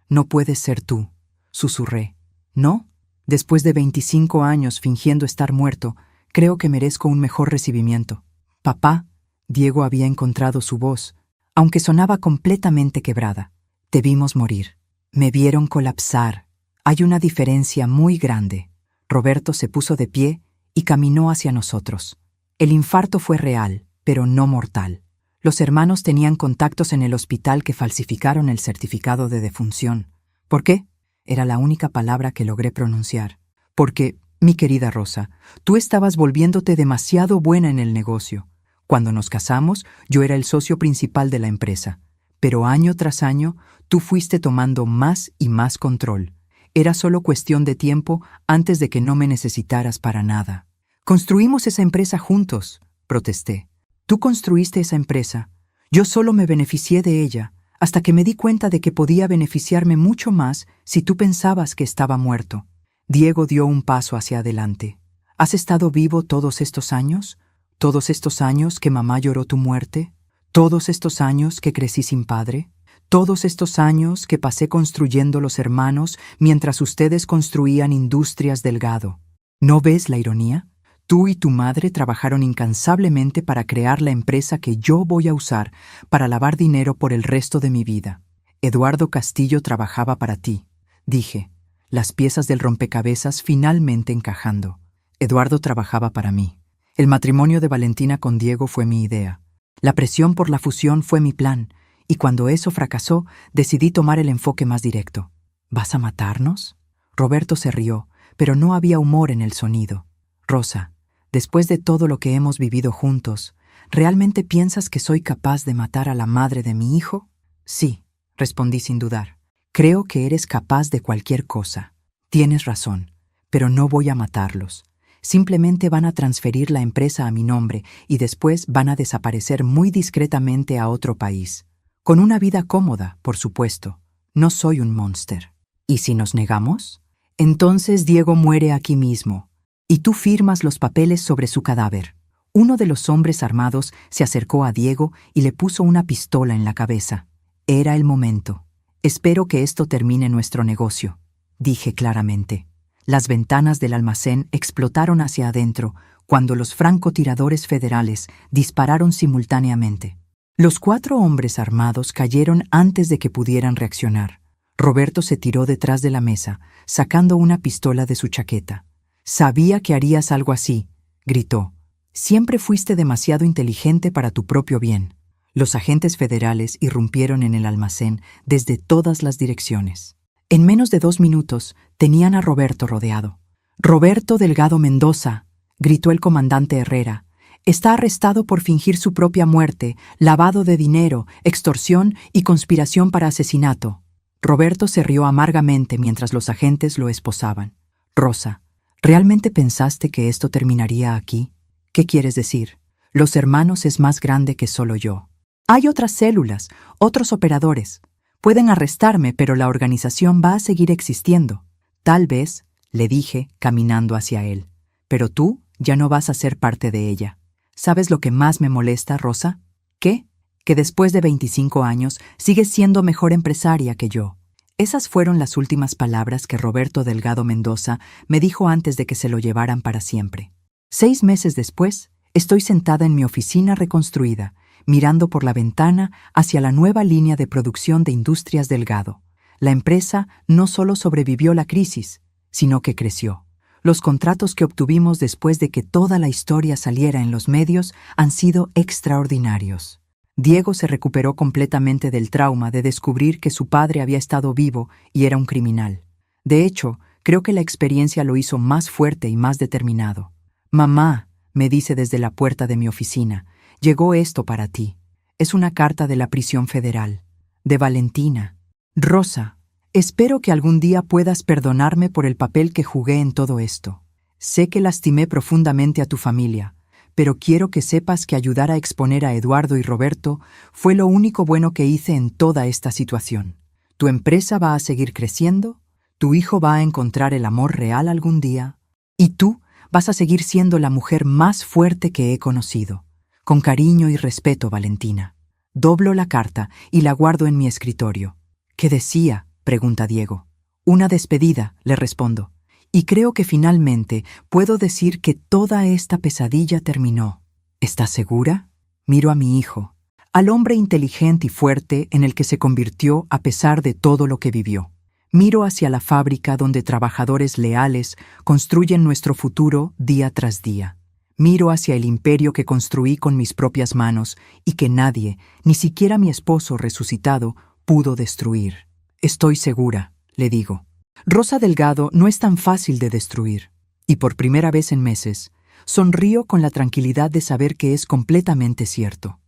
«No puedes ser tú», susurré. «¿No? Después de 25 años fingiendo estar muerto, creo que merezco un mejor recibimiento». «Papá», Diego había encontrado su voz, aunque sonaba completamente quebrada. «Te vimos morir. Me vieron colapsar. Hay una diferencia muy grande». Roberto se puso de pie y caminó hacia nosotros. El infarto fue real, pero no mortal. Los hermanos tenían contactos en el hospital que falsificaron el certificado de defunción. ¿Por qué? Era la única palabra que logré pronunciar. Porque, mi querida Rosa, tú estabas volviéndote demasiado buena en el negocio. Cuando nos casamos, yo era el socio principal de la empresa. Pero año tras año, tú fuiste tomando más y más control. Era solo cuestión de tiempo antes de que no me necesitaras para nada. «Construimos esa empresa juntos», protesté. «Tú construiste esa empresa. Yo solo me beneficié de ella, hasta que me di cuenta de que podía beneficiarme mucho más si tú pensabas que estaba muerto». Diego dio un paso hacia adelante. «¿Has estado vivo todos estos años? ¿Todos estos años que mamá lloró tu muerte? ¿Todos estos años que crecí sin padre? ¿Todos estos años que pasé construyendo los hermanos mientras ustedes construían Industrias Delgado? ¿No ves la ironía? Tú y tu madre trabajaron incansablemente para crear la empresa que yo voy a usar para lavar dinero por el resto de mi vida. Eduardo Castillo trabajaba para ti», dije, las piezas del rompecabezas finalmente encajando. Eduardo trabajaba para mí. El matrimonio de Valentina con Diego fue mi idea. La presión por la fusión fue mi plan, y cuando eso fracasó, decidí tomar el enfoque más directo. «¿Vas a matarnos?» Roberto se rió, pero no había humor en el sonido. «Rosa, después de todo lo que hemos vivido juntos, ¿realmente piensas que soy capaz de matar a la madre de mi hijo?» «Sí», respondí sin dudar. Creo que eres capaz de cualquier cosa. Tienes razón, pero no voy a matarlos. Simplemente van a transferir la empresa a mi nombre y después van a desaparecer muy discretamente a otro país. Con una vida cómoda, por supuesto. No soy un monster. ¿Y si nos negamos? Entonces Diego muere aquí mismo, y tú firmas los papeles sobre su cadáver. Uno de los hombres armados se acercó a Diego y le puso una pistola en la cabeza. Era el momento. Espero que esto termine nuestro negocio, dije claramente. Las ventanas del almacén explotaron hacia adentro cuando los francotiradores federales dispararon simultáneamente. Los 4 hombres armados cayeron antes de que pudieran reaccionar. Roberto se tiró detrás de la mesa, sacando una pistola de su chaqueta. «Sabía que harías algo así», gritó. «Siempre fuiste demasiado inteligente para tu propio bien». Los agentes federales irrumpieron en el almacén desde todas las direcciones. En menos de 2 minutos tenían a Roberto rodeado. «Roberto Delgado Mendoza», gritó el comandante Herrera, «está arrestado por fingir su propia muerte, lavado de dinero, extorsión y conspiración para asesinato». Roberto se rió amargamente mientras los agentes lo esposaban. «Rosa, ¿realmente pensaste que esto terminaría aquí? ¿Qué quieres decir? Los hermanos es más grande que solo yo. Hay otras células, otros operadores. Pueden arrestarme, pero la organización va a seguir existiendo. Tal vez», le dije, caminando hacia él, «pero tú ya no vas a ser parte de ella. ¿Sabes lo que más me molesta, Rosa? ¿Qué? Que después de 25 años sigues siendo mejor empresaria que yo». Esas fueron las últimas palabras que Roberto Delgado Mendoza me dijo antes de que se lo llevaran para siempre. 6 meses después, estoy sentada en mi oficina reconstruida, mirando por la ventana hacia la nueva línea de producción de Industrias Delgado. La empresa no solo sobrevivió la crisis, sino que creció. Los contratos que obtuvimos después de que toda la historia saliera en los medios han sido extraordinarios. Diego se recuperó completamente del trauma de descubrir que su padre había estado vivo y era un criminal. De hecho, creo que la experiencia lo hizo más fuerte y más determinado. «Mamá», me dice desde la puerta de mi oficina, «llegó esto para ti. Es una carta de la prisión federal. De Valentina. Rosa, espero que algún día puedas perdonarme por el papel que jugué en todo esto. Sé que lastimé profundamente a tu familia, pero quiero que sepas que ayudar a exponer a Eduardo y Roberto fue lo único bueno que hice en toda esta situación. Tu empresa va a seguir creciendo, tu hijo va a encontrar el amor real algún día, y tú vas a seguir siendo la mujer más fuerte que he conocido. Con cariño y respeto, Valentina». Doblo la carta y la guardo en mi escritorio. «¿Qué decía?», pregunta Diego. «Una despedida», le respondo. «Y creo que finalmente puedo decir que toda esta pesadilla terminó». «¿Estás segura?». Miro a mi hijo, al hombre inteligente y fuerte en el que se convirtió a pesar de todo lo que vivió. Miro hacia la fábrica donde trabajadores leales construyen nuestro futuro día tras día. Miro hacia el imperio que construí con mis propias manos y que nadie, ni siquiera mi esposo resucitado, pudo destruir. «Estoy segura», le digo. «Rosa Delgado no es tan fácil de destruir». Y por primera vez en meses, sonrío con la tranquilidad de saber que es completamente cierto.